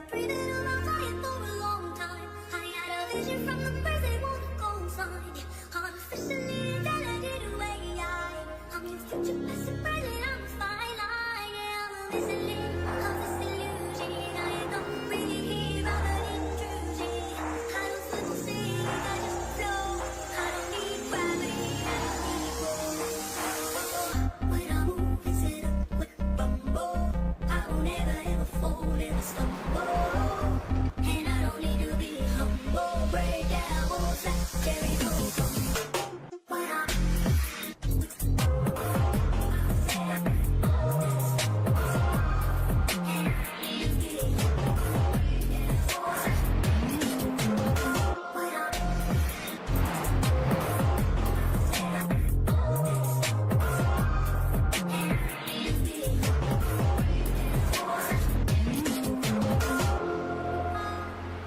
been breathing on my fire for a long time. I had a vision from the present, want to go inside. Artificially intelligent way I'm your future, past and present, I'm a fine line. Yeah, I'm a missing of this illusion. I don't really hear about an intrusion. I don't swim or sing, I just flow. I don't need gravity, I don't need roll. When I move, it's in a quick rumble. I won't ever fall, never stumble. And I don't need to be humble. Break down walls like Jerry Cole. When I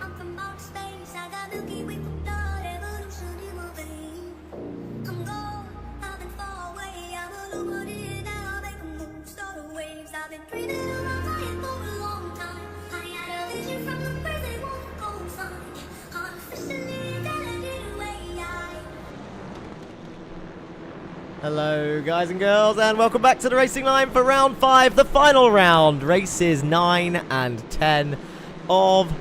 I'm from outer space, I got Milky Way from blood, evolution in my veins. I'm gone, I've been far away, I'm illuminated now, I make a move, start the waves. I've been breathing on my fire for a long time. I had a vision from the present, want to go inside. Artificially intelligent way Hello guys and girls, and welcome back to the racing line for round 5, the final round. Races 9 and 10 of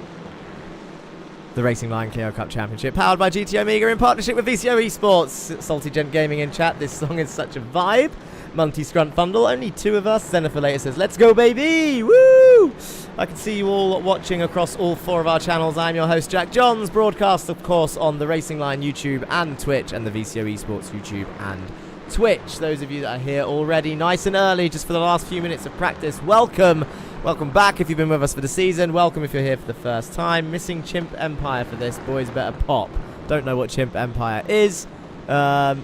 the Racing Line Clio Cup Championship, powered by GT Omega in partnership with VCO eSports. Salty Gent Gaming in chat, this song is such a vibe. Munty Scrunt Fundle, only 2 of us. Zenither later says, let's go baby, woo! I can see you all watching across all 4 of our channels. I'm your host Jack Johns, broadcast of course on the Racing Line YouTube and Twitch, and the VCO eSports YouTube and Twitch. Those of you that are here already nice and early just for the last few minutes of practice, welcome. Welcome back if you've been with us for the season. Welcome if you're here for the first time. Missing Chimp Empire for this. Boys better pop. Don't know what Chimp Empire is, but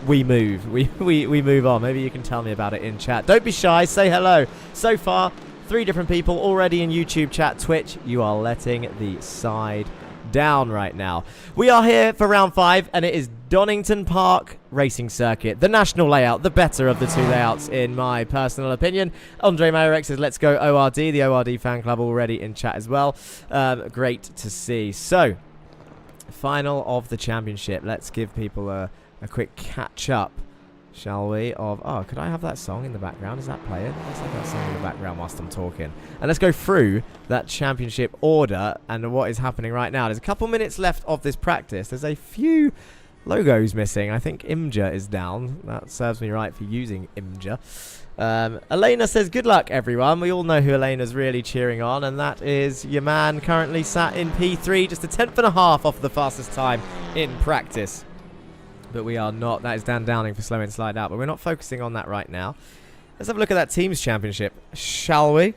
we move. We move on. Maybe you can tell me about it in chat. Don't be shy. Say hello. So far, 3 different people already in YouTube chat, Twitch. You are letting the side down right now. We are here for round 5, and it is Donington Park Racing Circuit, the national layout, the better of the 2 layouts in my personal opinion. Andre Mayorek says let's go ORD, the ORD fan club already in chat as well. Great to see. So final of the championship, let's give people a quick catch up, shall we, of, oh, could I have that song in the background? Is that playing? Let's have that song in the background whilst I'm talking. And let's go through that championship order and what is happening right now. There's a couple minutes left of this practice. There's a few logos missing. I think Imja is down. That serves me right for using Imja. Elena says, good luck, everyone. We all know who Elena's really cheering on, and that is your man currently sat in P3, just a 10th and a half off the fastest time in practice. But we are not. That is Dan Downing for slow in, slide out. But we're not focusing on that right now. Let's have a look at that team's championship, shall we?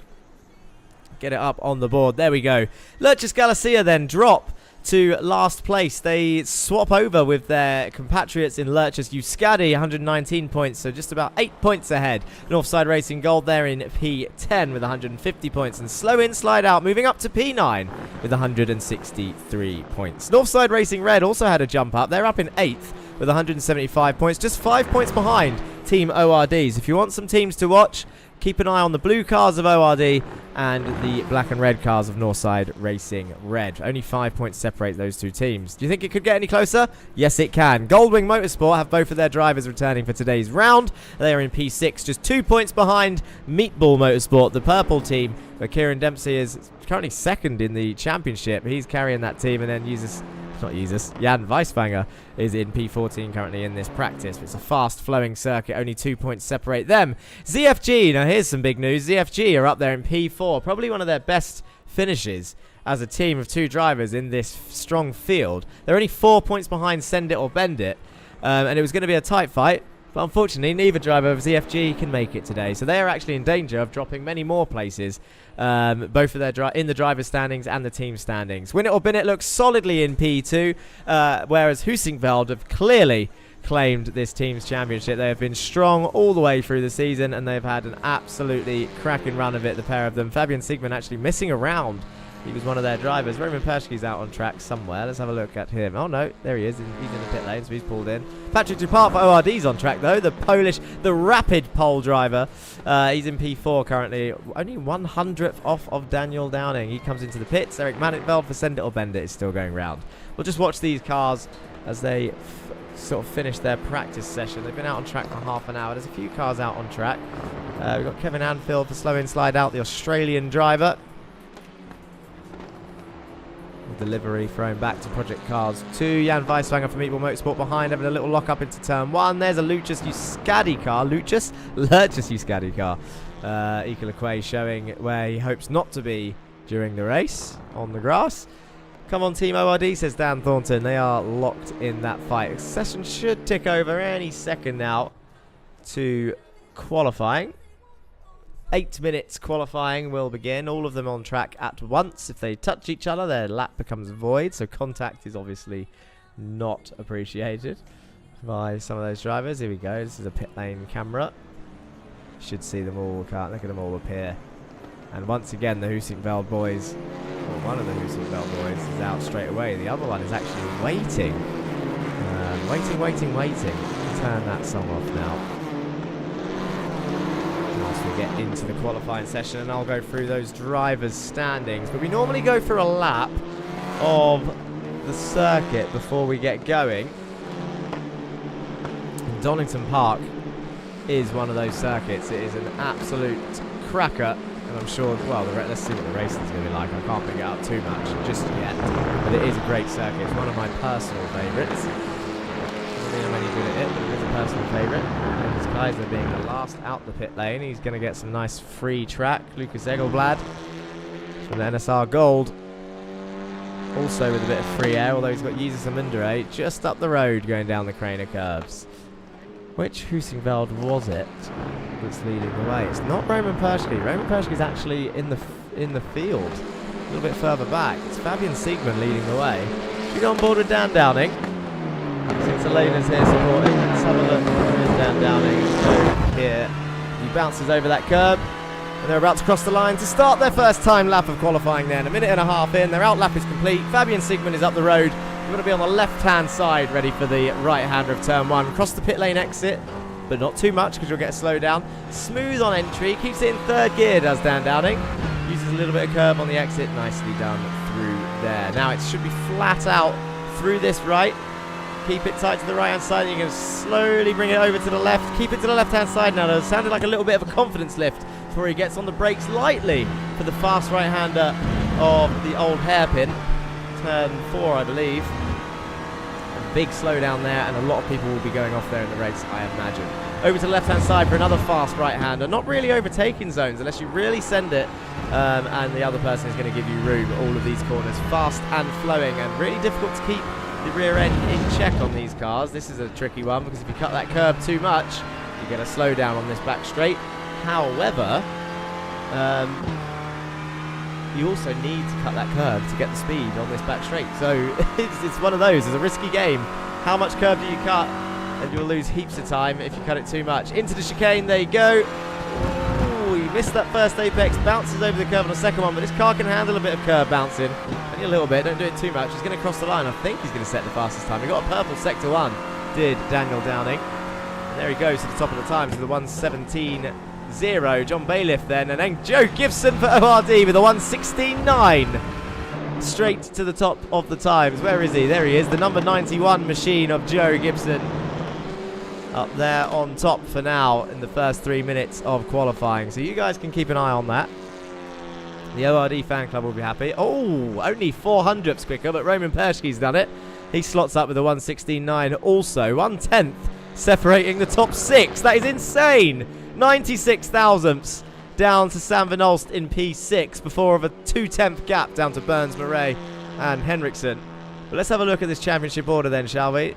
Get it up on the board. There we go. Lurchus Galicia then drop to last place. They swap over with their compatriots in Lurchus Euskadi, 119 points, so just about 8 points ahead. Northside Racing Gold there in P10 with 150 points, and Slow In Slide Out moving up to P9 with 163 points. Northside Racing Red also had a jump up. They're up in 8th with 175 points, just 5 points behind Team ORDs. If you want some teams to watch, keep an eye on the blue cars of ORD and the black and red cars of Northside Racing Red. Only 5 points separate those 2 teams. Do you think it could get any closer? Yes, it can. Goldwing Motorsport have both of their drivers returning for today's round. They are in P6, just 2 points behind Meatball Motorsport, the purple team, where Kieran Dempsey is currently 2nd in the championship. He's carrying that team, and then Jan Weiswanger is in P14 currently in this practice. It's a fast-flowing circuit. Only 2 points separate them. ZFG, now here's some big news. ZFG are up there in P4. Probably one of their best finishes as a team of 2 drivers in this strong field. They're only 4 points behind Send It or Bend It. And it was going to be a tight fight. But unfortunately, neither driver of ZFG can make it today. So they are actually in danger of dropping many more places, both of their in the driver's standings and the team standings. Win It or Bin It looks solidly in P2, whereas Husingveld have clearly claimed this team's championship. They have been strong all the way through the season, and they've had an absolutely cracking run of it, the pair of them. Fabian Siegman actually missing a round He was one of their drivers. Roman Pershke's out on track somewhere. Let's have a look at him. Oh no, there he is. He's in the pit lane, so he's pulled in. Patrick Dupart for ORD's on track though. The rapid pole driver. He's in P4 currently. Only 100th off of Daniel Downing. He comes into the pits. Eric Manicveld for Send It or Bend It is still going round. We'll just watch these cars as they sort of finish their practice session. They've been out on track for half an hour. There's a few cars out on track. We've got Kevin Anfield for Slow In Slide Out, the Australian driver. Delivery thrown back to Project Cars 2. Jan Weiswanger for Meatball Motorsport behind, having a little lock up into turn 1. There's a Lucius Euskadi car. Lurchus Euskadi car. Ika Lequay showing where he hopes not to be during the race on the grass. Come on, Team ORD, says Dan Thornton. They are locked in that fight. Session should tick over any second now to qualifying. 8 minutes qualifying will begin. All of them on track at once. If they touch each other, their lap becomes void. So contact is obviously not appreciated by some of those drivers. Here we go. This is a pit lane camera. Should see them all. Can't look at them all appear. And once again, the Husingveld boys, or one of the Husingveld boys, is out straight away. The other one is actually waiting. Waiting. Turn that song off now. We get into the qualifying session, and I'll go through those drivers' standings. But we normally go for a lap of the circuit before we get going. And Donington Park is one of those circuits. It is an absolute cracker, and I'm sure, well, let's see what the racing is going to be like. I can't pick it up too much just yet, but it is a great circuit. It's one of my personal favourites. I'm any good at it, but it is a personal favourite. And this Kaiser being the last out the pit lane. He's going to get some nice free track. Lucas Egelblad from the NSR Gold. Also with a bit of free air, although he's got Jesus Amundere just up the road going down the Craner curves. Which Husingveld was it that's leading the way? It's not Roman Pershke. Roman Pershke is actually in the field, a little bit further back. It's Fabian Siegmann leading the way. Should we go on board with Dan Downing? Since Elena's here supporting, let's have a look. There is Dan Downing. So here, he bounces over that curb, and they're about to cross the line to start their first time lap of qualifying then. A minute and a half in, their out lap is complete. Fabian Siegmann is up the road. You're going to be on the left-hand side, ready for the right-hander of turn 1. Cross the pit lane exit, but not too much because you'll get a slow down. Smooth on entry, keeps it in third gear, does Dan Downing. Uses a little bit of curve on the exit, nicely done through there. Now it should be flat out through this right. Keep it tight to the right-hand side. You're going to slowly bring it over to the left. Keep it to the left-hand side now. It sounded like a little bit of a confidence lift before he gets on the brakes lightly for the fast right-hander of the old hairpin. Turn 4, I believe. A big slowdown there, and a lot of people will be going off there in the race, I imagine. Over to the left-hand side for another fast right-hander. Not really overtaking zones unless you really send it, and the other person is going to give you room. All of these corners fast and flowing, and really difficult to keep the rear end in check on these cars. This is a tricky one because if you cut that curb too much, you get a slowdown on this back straight. However, you also need to cut that curb to get the speed on this back straight. So it's one of those. It's a risky game. How much curb do you cut? And you'll lose heaps of time if you cut it too much. Into the chicane, there you go. Ooh, you missed that first apex, bounces over the curve on the second one, but this car can handle a bit of curb bouncing. Only a little bit, don't do it too much. He's going to cross the line. I think he's going to set the fastest time. He got a purple sector 1, did Daniel Downing. And there he goes to the top of the times with a 1:17.0. John Bailiff then, and then Joe Gibson for ORD with a 1:16.9. Straight to the top of the times. Where is he? There he is, the number 91 machine of Joe Gibson. Up there on top for now in the first 3 minutes of qualifying. So you guys can keep an eye on that. The ORD fan club will be happy. Oh, only 400ths quicker, but Roman Pershke's done it. He slots up with a 1:16.9 also. 1/10 separating the top 6. That is insane. 96 thousandths down to Sam Van Olst in P6 before of a 2/10 gap down to Burns, Murray and Henriksen. But let's have a look at this championship order then, shall we?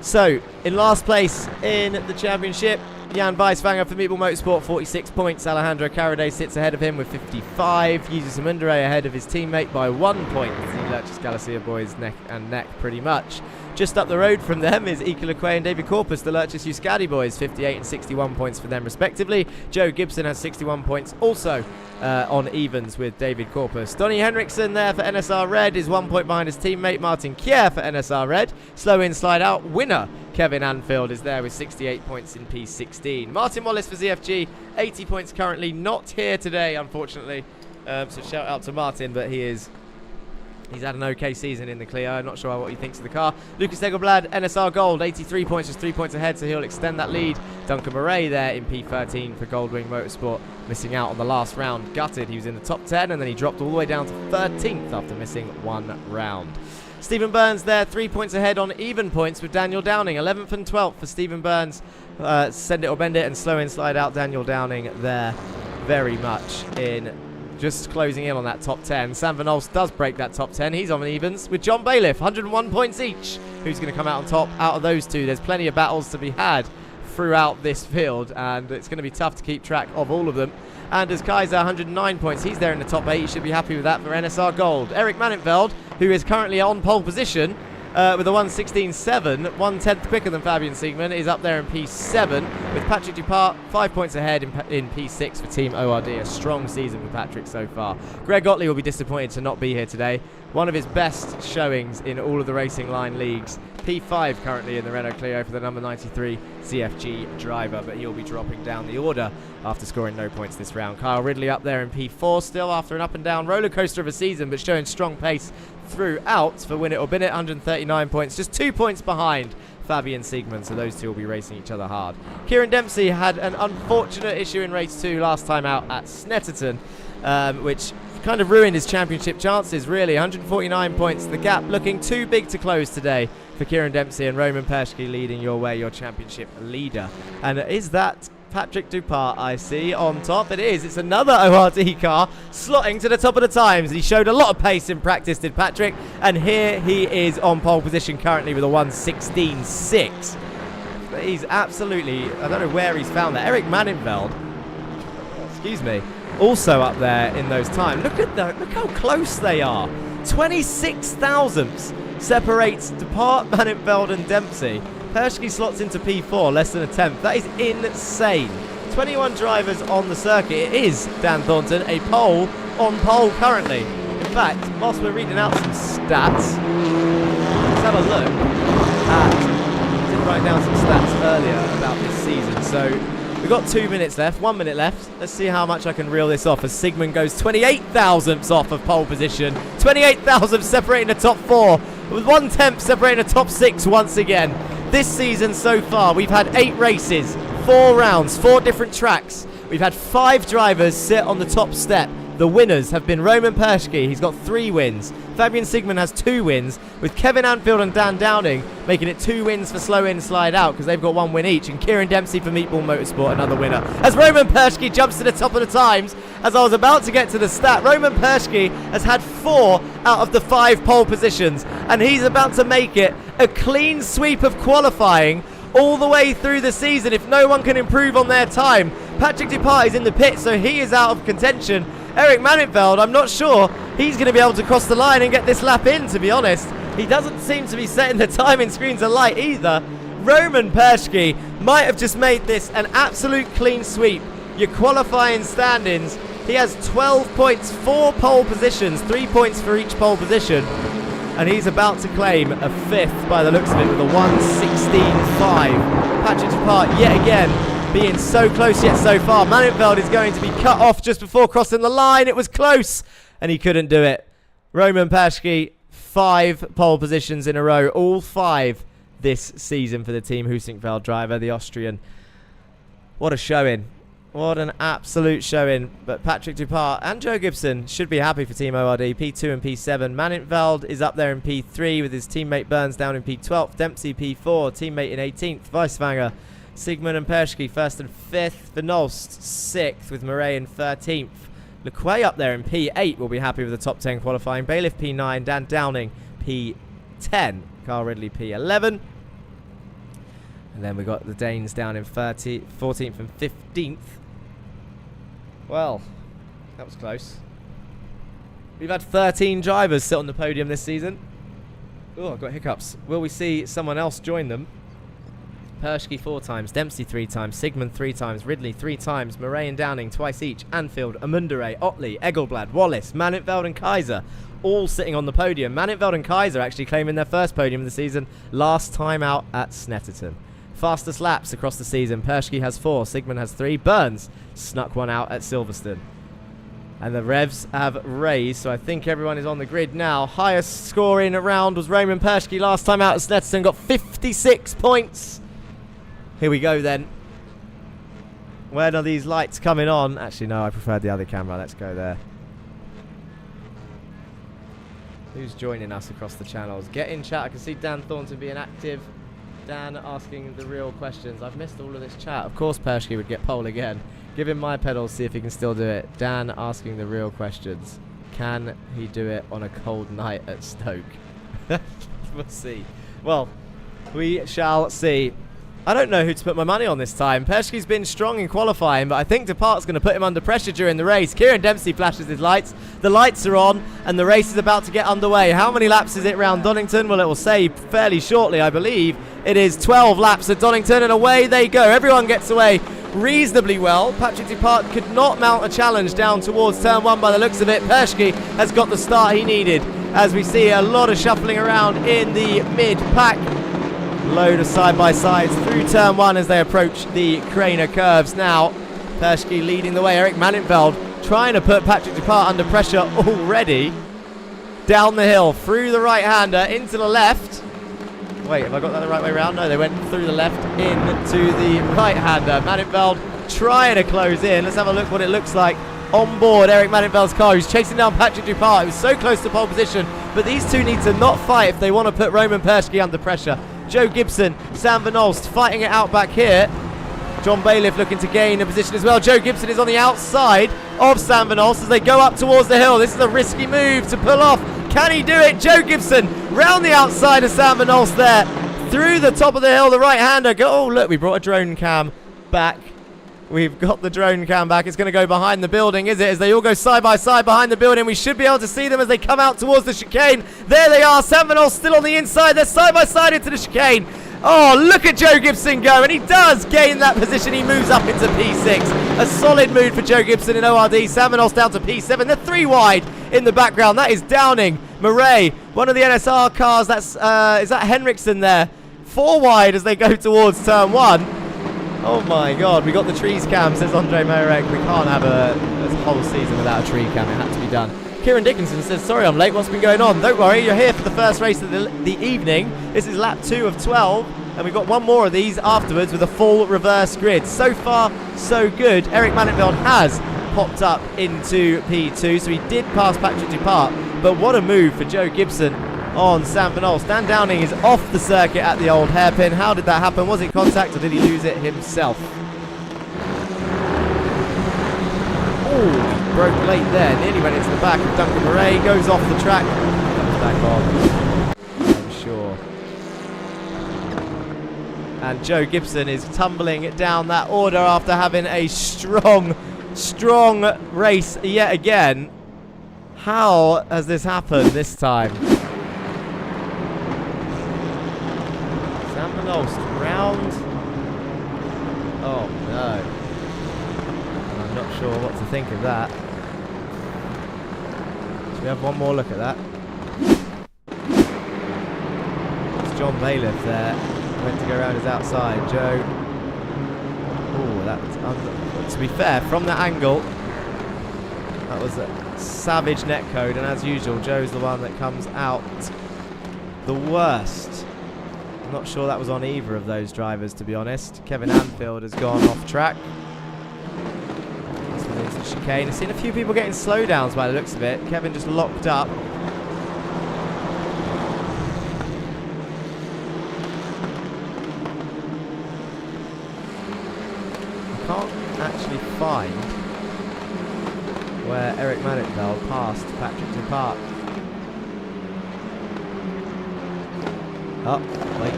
So, in last place in the championship, Jan Weiswanger for Meatball Motorsport, 46 points. Alejandro Caraday sits ahead of him with 55. Jesus Amundere ahead of his teammate by 1 point. The Lurchus Galicia boys neck and neck pretty much. Just up the road from them is Ika Lequay and David Corpus, the Lurchus Euskadi boys, 58 and 61 points for them respectively. Joe Gibson has 61 points also on evens with David Corpus. Donny Henriksen there for NSR Red is 1 point behind his teammate Martin Kier for NSR Red. Slow in, slide out winner Kevin Anfield is there with 68 points in P16. Martin Wallace for ZFG, 80 points currently, not here today unfortunately. So shout out to Martin, but he's had an okay season in the Clio. I'm not sure what he thinks of the car. Lucas Egelblad, NSR Gold, 83 points, just 3 points ahead, so he'll extend that lead. Duncan Murray there in P13 for Goldwing Motorsport, missing out on the last round. Gutted, he was in the top 10, and then he dropped all the way down to 13th after missing 1 round. Stephen Burns there, 3 points ahead on even points with Daniel Downing. 11th and 12th for Stephen Burns. Send it or bend it and slow in, slide out. Daniel Downing there very much in just closing in on that top 10. Sam Van Olst does break that top 10. He's on evens with John Bailiff, 101 points each. Who's going to come out on top out of those two? There's plenty of battles to be had throughout this field, and it's going to be tough to keep track of all of them. Anders Kaiser, 109 points. He's there in the top 8. You should be happy with that for NSR Gold. Eric Mannenfeld, who is currently on pole position with a 1:16.7, 1/10 quicker than Fabian Siegmann, is up there in P7 with Patrick Dupart 5 points ahead in P6 for Team ORD. A strong season for Patrick so far. Greg Otley will be disappointed to not be here today. One of his best showings in all of the Racing Line leagues. P5 currently in the Renault Clio for the number 93 CFG driver, but he'll be dropping down the order after scoring no points this round. Kyle Ridley up there in P4 still after an up and down roller coaster of a season, but showing strong pace throughout for Win It or Bin It, 139 points, just 2 points behind Fabian Siegmann, so those two will be racing each other hard. Kieran Dempsey had an unfortunate issue in race 2 last time out at Snetterton, which kind of ruined his championship chances really. 149 points, the gap looking too big to close today for Kieran Dempsey, and Roman Perschke leading your way, your championship leader. And is that Patrick Dupart I see on top? It is. It's another ORD car slotting to the top of the times. He showed a lot of pace in practice, did Patrick, and here he is on pole position currently with a 1:16.6. He's absolutely, I don't know where he's found that. Eric Mannenfeld, excuse me, also up there in those times. Look how close they are. 26 thousandths separates Dupart, Mannenfeld and Dempsey. Perschke slots into P4, less than a tenth. That is insane. 21 drivers on the circuit. It is, Dan Thornton, a pole on pole currently. In fact, whilst we're reading out some stats, let's have a look at, I did write down some stats earlier about this season. So we've got 2 minutes left, 1 minute left. Let's see how much I can reel this off as Siegmann goes 28 thousandths off of pole position. 28 thousandths separating the top 4, with 1/10 separating the top 6 once again. This season so far, we've had 8 races, 4 rounds, 4 different tracks. We've had 5 drivers sit on the top step. The winners have been Roman Perschke, he's got 3 wins. Fabian Siegmann has 2 wins, with Kevin Anfield and Dan Downing making it 2 wins for slow in, slide out, because they've got 1 win each. And Kieran Dempsey for Meatball Motorsport, another winner. As Roman Perschke jumps to the top of the times, as I was about to get to the stat, Roman Perschke has had 4 out of the 5 pole positions, and he's about to make it a clean sweep of qualifying all the way through the season if no one can improve on their time. Patrick Dupart is in the pit, so he is out of contention. Eric Mannenfeld, I'm not sure he's going to be able to cross the line and get this lap in, to be honest. He doesn't seem to be setting the timing screens alight either. Roman Perschke might have just made this an absolute clean sweep. Your qualifying standings, he has 12 points, 4 pole positions, 3 points for each pole position. And he's about to claim a 5th by the looks of it with a 1:16.5. Patrick Dupart yet again being so close yet so far. Mannenfeld is going to be cut off just before crossing the line. It was close and he couldn't do it. Roman Perschke, 5 pole positions in a row, all 5 this season for the Team Husingfeld driver, the Austrian. What a showing. What an absolute showing. But Patrick Dupart and Joe Gibson should be happy for Team ORD. P2 and P7. Mannenfeld is up there in P3 with his teammate Burns down in P12. Dempsey P4, teammate in 18th. Weiswanger, Siegmann and Perschke 1st and 5th. Vernolst 6th with Murray in 13th. Lequay up there in P8 will be happy with the top 10 qualifying. Bailiff P9, Dan Downing P10. Carl Ridley P11. And then we got the Danes down in 14th and 15th. Well, that was close. We've had 13 drivers sit on the podium this season. Oh, I've got hiccups. Will we see someone else join them? Pershke 4 times, Dempsey 3 times, Sigmund 3 times, Ridley 3 times, Murray and Downing twice each, Anfield, Amundere, Otley, Egelblad, Wallace, Manintveld and Kaiser, all sitting on the podium. Manintveld and Kaiser actually claiming their first podium of the season last time out at Snetterton. Fastest laps across the season, Pershke has 4, Sigmund has 3, Burns snuck one out at Silverstone. And the revs have raised, so I think everyone is on the grid now. Highest score in a round was Roman Pershke last time out at Snetterton, got 56 points. Here we go then. When are these lights coming on? Actually, no, I preferred the other camera. Let's go there. Who's joining us across the channels? Get in chat. I can see Dan Thornton being active. Dan asking the real questions. I've missed all of this chat. Of course Pershke would get pole again. Give him my pedals, see if he can still do it. Dan asking the real questions. Can he do it on a cold night at Stoke? We'll see. Well, we shall see. I don't know who to put my money on this time. Pershke's been strong in qualifying, but I think Depart's going to put him under pressure during the race. Kieran Dempsey flashes his lights. The lights are on, and the race is about to get underway. How many laps is it round Donington? Well, it will say fairly shortly, I believe. It is 12 laps at Donington, and away they go. Everyone gets away reasonably well. Patrick Dupart could not mount a challenge down towards turn 1 by the looks of it. Pershke has got the start he needed, as we see a lot of shuffling around in the mid-pack. Load of side-by-sides through turn 1 as they approach the Craner curves now. Pershke leading the way. Eric Manintveld trying to put Patrick Dupart under pressure already. Down the hill, through the right-hander, into the left. Wait, have I got that the right way around? No, they went through the left into the right-hander. Manintveld trying to close in. Let's have a look what it looks like on board Eric Manintveld's car. He's chasing down Patrick Dupart. It was so close to pole position, but these two need to not fight if they want to put Roman Pershke under pressure. Joe Gibson, Sam Van Olst fighting it out back here. John Bailiff looking to gain a position as well. Joe Gibson is on the outside of Sam Van Olst as they go up towards the hill. This is a risky move to pull off. Can he do it? Joe Gibson round the outside of Sam Van Olst there. Through the top of the hill, the right-hander. Oh, look, we brought a drone cam back. We've got the drone cam back. It's going to go behind the building, is it? As they all go side by side behind the building. We should be able to see them as they come out towards the chicane. There they are. Sam Van Olst still on the inside. They're side by side into the chicane. Oh, look at Joe Gibson go. And he does gain that position. He moves up into P6. A solid move for Joe Gibson in ORD. Sam Van Olst down to P7. They're 3 wide in the background. That is Downing. Murray, one of the NSR cars. That's is that Henriksen there? 4 wide as they go towards turn 1. Oh my god, we got the trees cam, says Andre Marek. We can't have a whole season without a tree cam, it had to be done. Kieran Dickinson says, sorry I'm late, what's been going on? Don't worry, you're here for the first race of the evening. This is lap 2 of 12, and we've got one more of these afterwards with a full reverse grid. So far, so good. Eric Manintveld has popped up into P2, so he did pass Patrick Dupart, but what a move for Joe Gibson on Sam Van Olst. Dan Downing is off the circuit at the old hairpin. How did that happen? Was it contact or did he lose it himself? Oh, he broke late there. Nearly went into the back of Duncan Murray. Goes off the track. Comes back on, I'm sure. And Joe Gibson is tumbling down that order after having a strong race yet again. How has this happened this time? Sam Van Olst round. Oh no. I'm not sure what to think of that. Should we have one more look at that? It's John Bailiff there. Went to go around his outside. Joe. Oh, that's to be fair, from that angle, that was a savage netcode, and as usual, Joe's the one that comes out the worst. I'm not sure that was on either of those drivers, to be honest. Kevin Anfield has gone off track. This one into the chicane. I've seen a few people getting slowdowns by the looks of it. Kevin just locked up. I can't actually find where Eric Manintveld passed Patrick Dupart. Oh, wait.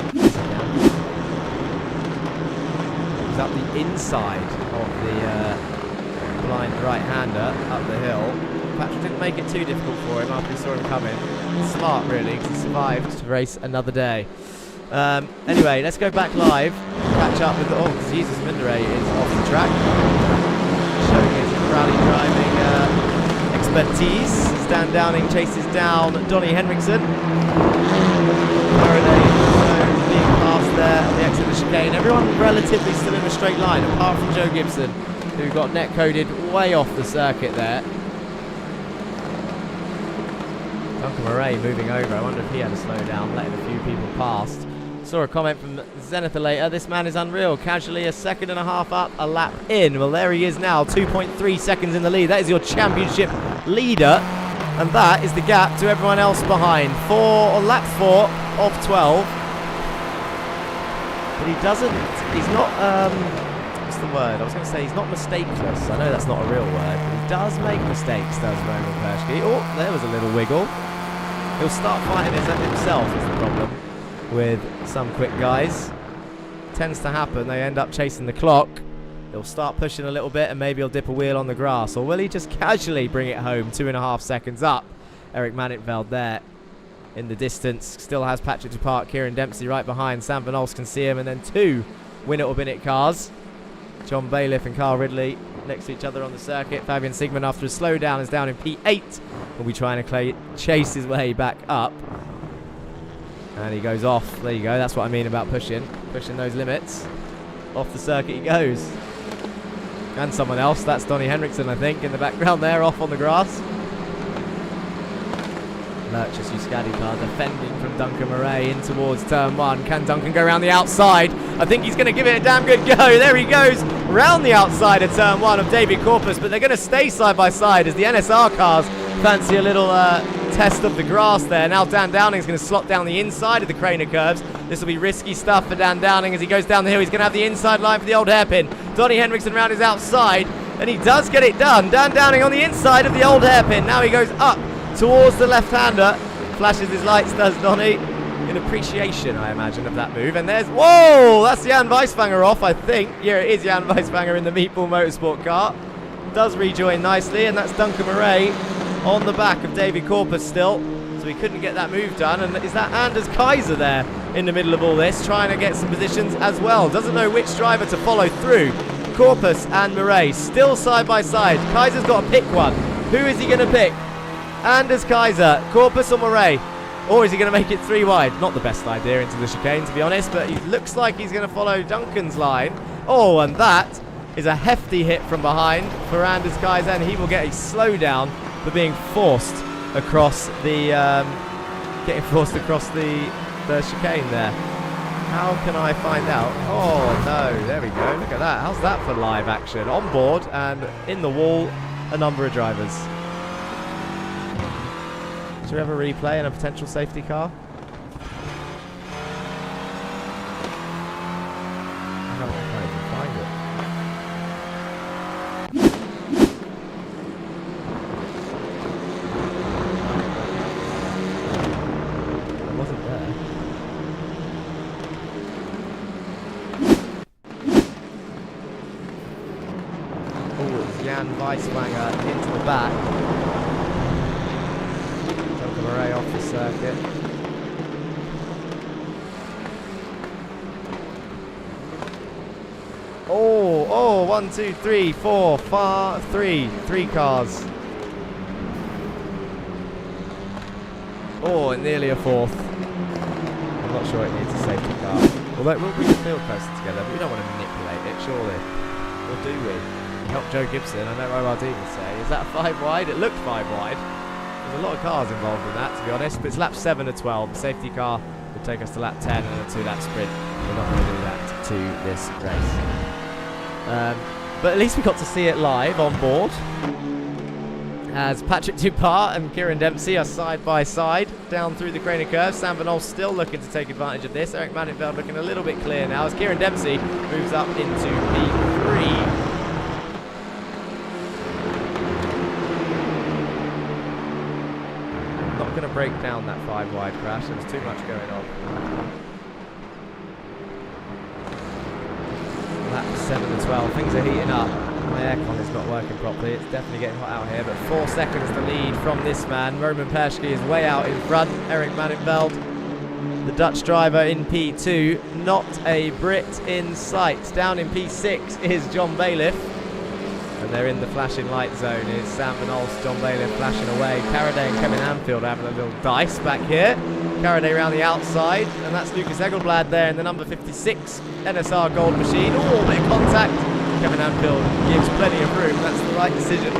He's up the inside of the blind right-hander up the hill. Patrick didn't make it too difficult for him after he saw him coming. Smart, really, because he survived to race another day. Anyway, let's go back live. Catch up with Jesus Mindere is off the track. Showing his rally driving expertise. Stan Downing chases down Donny Henriksen. Faraday being passed there at the exit of the chicane. Everyone relatively still in a straight line, apart from Joe Gibson, who got net-coded way off the circuit there. Duncan Murray moving over. I wonder if he had to slow down, letting a few people past. Saw a comment from Zenith later. This man is unreal. Casually a second and a half up, a lap in. Well, there he is now, 2.3 seconds in the lead. That is your championship leader, and that is the gap to everyone else behind. Lap 4 of 12. But he doesn't, he's not, what's the word? I was going to say he's not mistakeless. I know that's not a real word, but he does make mistakes, does Roman Persky. Oh, there was a little wiggle. He'll start fighting himself is the problem with some quick guys. Tends to happen. They end up chasing the clock. He'll start pushing a little bit and maybe he'll dip a wheel on the grass. Or will he just casually bring it home 2.5 seconds up? Eric Manitveld there in the distance. Still has Patrick Dupart, Kieran Dempsey right behind. Sam Van Olst can see him. And then 2 Win It or Bin It cars. John Bailiff and Carl Ridley next to each other on the circuit. Fabian Sigmund, after a slowdown, is down in P8. Will be trying to chase his way back up. And he goes off. There you go. That's what I mean about pushing those limits. Off the circuit he goes. And someone else. That's Donny Henriksen, I think, in the background there, off on the grass. Lurchus Euskadi car defending from Duncan Murray in towards turn 1. Can Duncan go around the outside? I think he's going to give it a damn good go. There he goes, round the outside of turn 1 of David Corpus, but they're going to stay side by side as the NSR cars fancy a little test of the grass there. Now Dan Downing's going to slot down the inside of the Craner curves. This will be risky stuff for Dan Downing as he goes down the hill. He's going to have the inside line for the old hairpin. Donny Henriksen round his outside, and he does get it done. Dan Downing on the inside of the old hairpin. Now he goes up towards the left-hander. Flashes his lights, does Donny, in appreciation, I imagine, of that move. And there's, whoa, that's Jan Weisfanger off, I think. Yeah, it is Jan Weisfanger in the Meatball Motorsport car. Does rejoin nicely, and that's Duncan Murray on the back of David Corpus still. So he couldn't get that move done. And is that Anders Kaiser there in the middle of all this, trying to get some positions as well? Doesn't know which driver to follow through. Corpus and Murray still side by side. Kaiser's got to pick one. Who is he going to pick? Anders Kaiser, Corpus or Murray? Or is he going to make it 3 wide? Not the best idea into the chicane, to be honest, but he looks like he's going to follow Duncan's line. Oh, and that is a hefty hit from behind for Anders Kaiser, and he will get a slowdown for being forced across the the chicane there. How can I find out? Oh no, there we go. Look at that. How's that for live action? On board and in the wall, a number of drivers. Do we have a replay and a potential safety car? I can't even find it. It wasn't there. Oh, it's Jan Weiswanger into the back. Murray off the circuit. Oh, 1, 2, 3, 4, 5, 3 cars. Oh, and nearly a 4th. I'm not sure it needs a safety car. Although we'll bring the field closer together, but we don't want to manipulate it, surely. Or do we? Help Joe Gibson, I know ORD will say. Is that 5 wide? It looked 5 wide. There's a lot of cars involved in that, to be honest, but it's lap 7 of 12. The safety car will take us to lap 10 and a 2-lap sprint. We're not going to do that to this race. But at least we got to see it live on board, as Patrick Dupart and Kieran Dempsey are side by side down through the Craner curve. Sam Van Olst still looking to take advantage of this. Eric Manitveld looking a little bit clear now as Kieran Dempsey moves up into P3. Going to break down that 5 wide crash. There was too much going on. Lap 7 to 12. Things are heating up. My aircon is not working properly. It's definitely getting hot out here, but 4 seconds to lead from this man. Roman Perschke is way out in front. Eric Manenveld, the Dutch driver, in P2. Not a Brit in sight. Down in P6 is John Bailiff. And they're in the flashing light zone. Is Sam Van Olst, John Bailiff flashing away. Carraday and Kevin Anfield having a little dice back here. Carraday around the outside, and that's Lucas Egelblad there in the number 56 NSR Gold Machine. Oh, bit of contact. Kevin Anfield gives plenty of room. That's the right decision.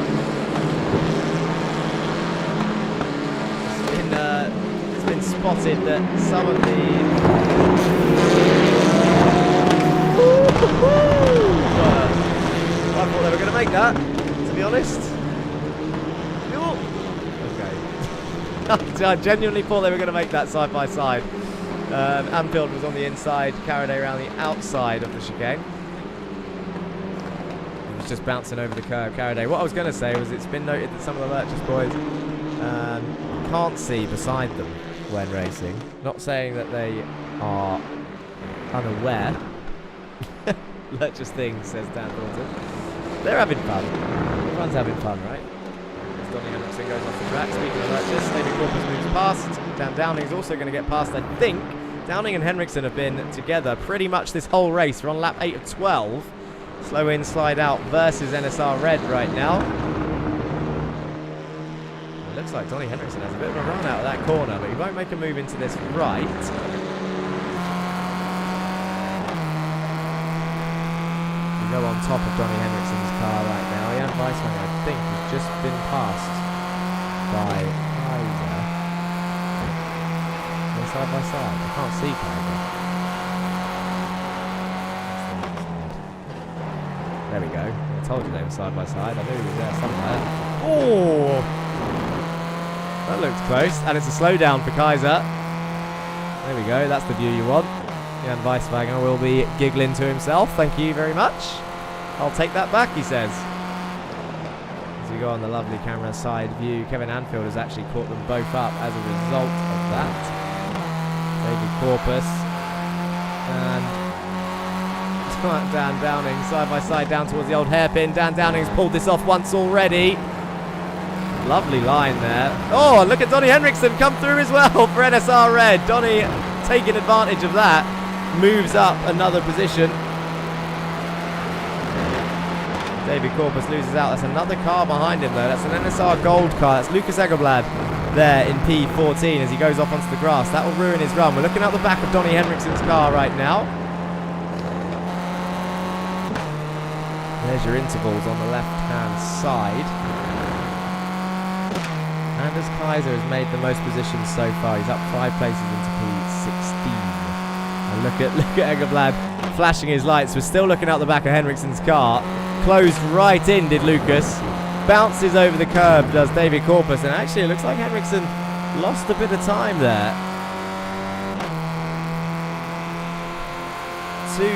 It's been spotted that some of the... I thought they were going to make that, to be honest. Okay. I genuinely thought they were going to make that side by side. Anfield was on the inside, Carraday around the outside of the chicane. He was just bouncing over the curve, Carraday. What I was going to say was it's been noted that some of the Lurchers boys can't see beside them when racing. Not saying that they are unaware. Lurchers things, says Dan Dalton. They're having fun. Everyone's having fun, right? As Donny Henriksen goes off the track. Speaking of Lurchers, David Corpus moves past. Dan Downing's also going to get past, I think. Downing and Henriksen have been together pretty much this whole race. We're on lap 8 of 12. Slow in, slide out versus NSR Red right now. It looks like Donny Henriksen has a bit of a run out of that corner, but he won't make a move into this right. Go on top of Donny Henriksen's car right now. Jan Weissman, I think, has just been passed by Kaiser. They're side by side. I can't see Kaiser. There we go. I told you they were side by side. I knew he was there somewhere. Oh! That looks close. And it's a slowdown for Kaiser. There we go. That's the view you want. Jan Weisswagen will be giggling to himself. Thank you very much. I'll take that back, he says. As we go on the lovely camera side view, Kevin Anfield has actually caught them both up as a result of that. David Corpus and Dan Downing side by side down towards the old hairpin. Dan Downing's pulled this off once already. Lovely line there. Oh, look at Donny Henriksen come through as well for NSR Red. Donny taking advantage of that. Moves up another position. David Corpus loses out. That's another car behind him though. That's an NSR Gold car. That's Lucas Egelblad there in P14 as he goes off onto the grass. That will ruin his run. We're looking out the back of Donny Henriksen's car right now. There's your intervals on the left-hand side. Anders Kaiser has made the most positions so far. He's up 5 places into P16. And look at Egelblad flashing his lights. We're still looking out the back of Henriksen's car. Closed right in, did Lucas. Bounces over the curb, does David Corpus. And actually, it looks like Henriksen lost a bit of time there.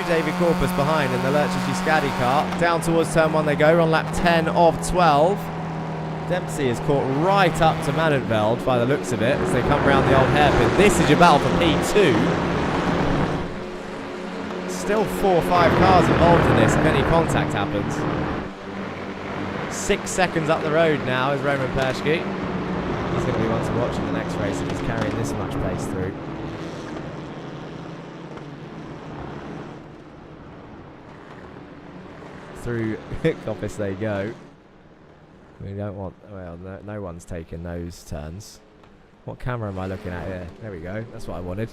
David Corpus behind in the Lurchers Euskadi car. Down towards turn 1 they go. We're on lap 10 of 12. Dempsey is caught right up to Manenveld by the looks of it as they come around the old hairpin. This is your battle for P2. Still 4 or 5 cars involved in this if any contact happens. 6 seconds up the road now is Roman Perschke. He's going to be one to watch in the next race if he's carrying this much pace through. Through Coppice they go. We don't want... Well, no one's taking those turns. What camera am I looking at here? There we go. That's what I wanted.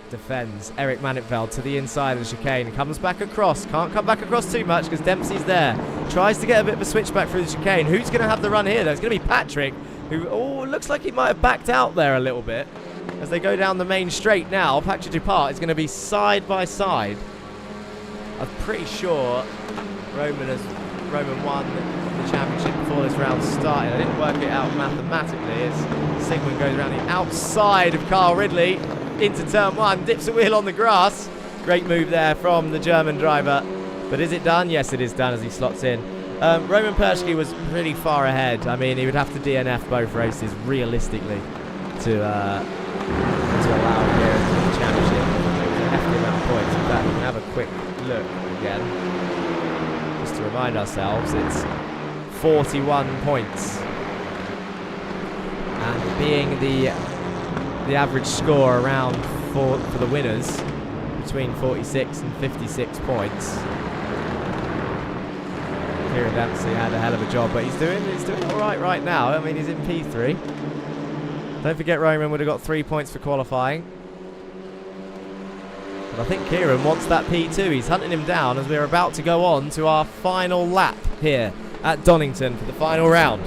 Defends Eric Manenveld to the inside of the chicane. Comes back across. Can't come back across too much because Dempsey's there. Tries to get a bit of a switchback through the chicane. Who's going to have the run here though? It's going to be Patrick, who looks like he might have backed out there a little bit. As they go down the main straight now, Patrick Dupart is going to be side by side. I'm pretty sure Roman won the championship before this round started. I didn't work it out mathematically as Sigmund goes around the outside of Carl Ridley into turn 1, dips a wheel on the grass. Great move there from the German driver. But is it done? Yes, it is done as he slots in. Roman Perschke was pretty far ahead. I mean, he would have to DNF both races realistically to allow him here into the championship. It was a hefty amount of points. In fact, we can have a quick look again. remind ourselves, it's 41 points. And being the average score around for the winners, between 46 and 56 points. Kieran Dempsey had a hell of a job, but he's doing all right now. I mean, he's in P3. Don't forget, Roman would have got 3 points for qualifying. But I think Kieran wants that P2. He's hunting him down as we're about to go on to our final lap here at Donington for the final round.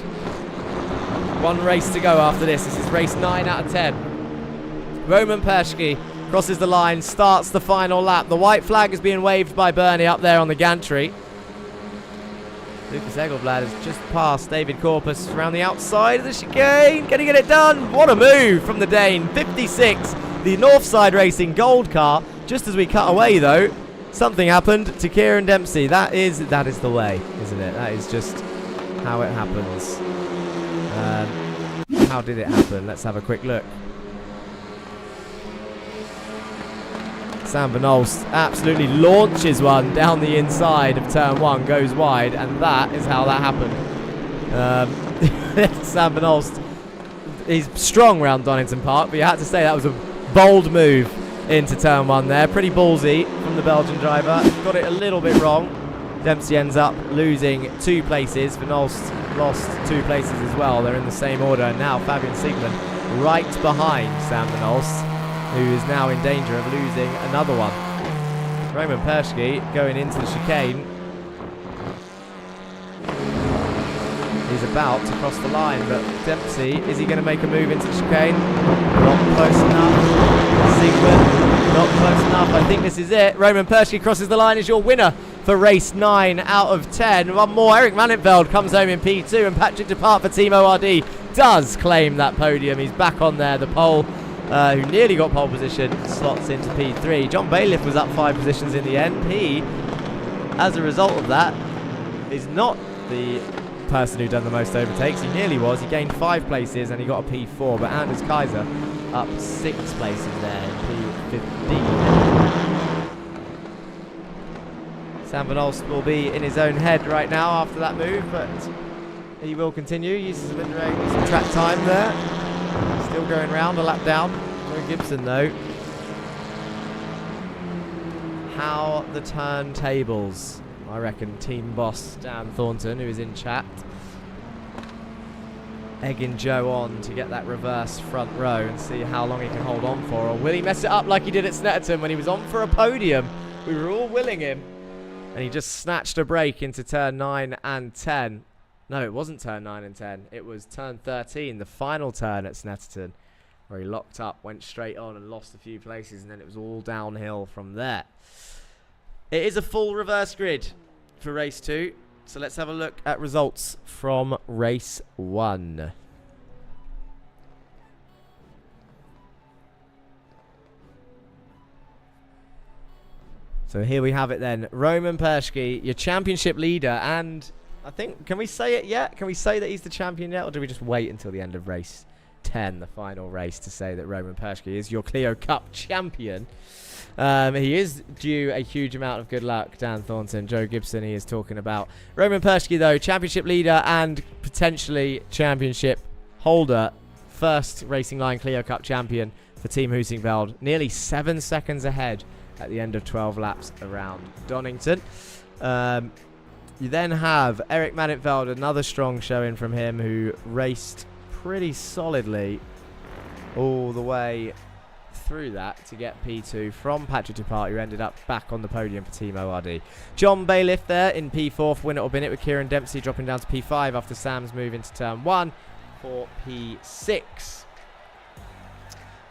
One race to go after this. This is race 9 out of 10. Roman Perschke crosses the line, starts the final lap. The white flag is being waved by Bernie up there on the gantry. Lucas Egelblad has just passed David Corpus around the outside of the chicane. Can he get it done? What a move from the Dane. 56, the Northside Racing gold car. Just as we cut away, though, something happened to Kieran Dempsey. That is the way, isn't it? That is just how it happens. How did it happen? Let's have a quick look. Sam Van Olst absolutely launches one down the inside of turn 1, goes wide, and that is how that happened. Sam Van Olst, he's strong round Donington Park, but you had to say that was a bold move into turn 1 there. Pretty ballsy from the Belgian driver. Got it a little bit wrong. Dempsey ends up losing 2 places. Van Olst lost 2 places as well. They're in the same order. And now Fabian Siegman right behind Sam Van Olst, who is now in danger of losing another one. Roman Perschke going into the chicane. He's about to cross the line, but Dempsey, is he going to make a move into the chicane? Not close enough. Siegman, not close enough. I think this is it. Roman Perschke crosses the line as your winner for race 9 out of 10. One more. Eric Manenfeld comes home in P2, and Patrick Depart for Team ORD does claim that podium. He's back on there. The pole, who nearly got pole position, slots into P3. John Bailiff was up 5 positions in the end. He, as a result of that, is not the person who done the most overtakes. He nearly was. He gained 5 places and he got a P4, but Anders Kaiser up 6 places there in P15. Sam Van Olst will be in his own head right now after that move, but he will continue. Uses some track time there. Still going round, a lap down. Joe Gibson, though. How the turntables, I reckon team boss Dan Thornton, who is in chat, egging Joe on to get that reverse front row and see how long he can hold on for. Or will he mess it up like he did at Snetterton when he was on for a podium? We were all willing him. And he just snatched a break into turn 9 and 10. No, it wasn't turn 9 and 10. It was turn 13, the final turn at Snetterton, where he locked up, went straight on and lost a few places, and then it was all downhill from there. It is a full reverse grid for race 2. So let's have a look at results from race 1. So here we have it then. Roman Perschke, your championship leader, and I think, can we say it yet? Can we say that he's the champion yet, or do we just wait until the end of race 10, the final race, to say that Roman Perschke is your Clio Cup champion? He is due a huge amount of good luck, Dan Thornton. Joe Gibson, he is talking about. Roman Perschke, though, championship leader and potentially championship holder. First Racing Line Clio Cup champion for Team Husingveld. Nearly 7 seconds ahead at the end of 12 laps around Donington. You then have Eric Manenfeld, another strong showing from him, who raced pretty solidly all the way through that to get P2 from Patrick Depart, who ended up back on the podium for Team ORD. John Bailiff there in P4 for Win It or Bin It, with Kieran Dempsey dropping down to P5 after Sam's move into turn 1 for P6.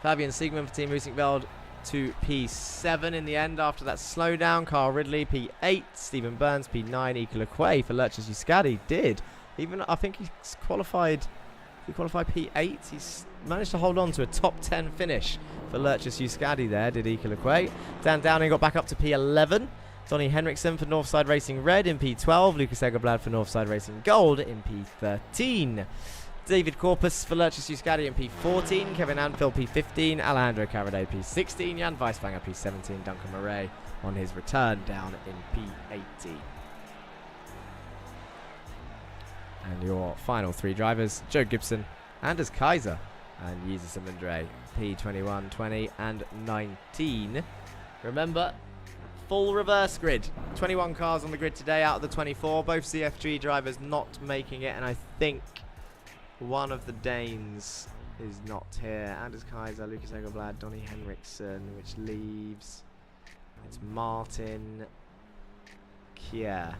Fabian Siegman for Team Husingveld to P7 in the end after that slowdown. Carl Ridley P8, Stephen Burns P9, Ika Lequay for Lurchers Euskadi did. Even, I think he's qualified. He qualified P8. He's managed to hold on to a top 10 finish for Lurchers Euskadi there, did Ika Lequay. Dan Downing got back up to P11. Donny Henriksen for Northside Racing Red in P12. Lucas Egerblad for Northside Racing Gold in P13. David Corpus for Lurchers Euskadi in P14, Kevin Anfield P15, Alejandro Caraday P16, Jan Weisbanger P17, Duncan Murray on his return down in P18. And your final 3 drivers, Joe Gibson, Anders Kaiser, and Jesus Amundre, P21, 20, and 19. Remember, full reverse grid. 21 cars on the grid today out of the 24. Both CFG drivers not making it, and I think one of the Danes is not here. Anders Kaiser, Lucas Egelblad, Donny Henriksen, which leaves... It's Martin Kier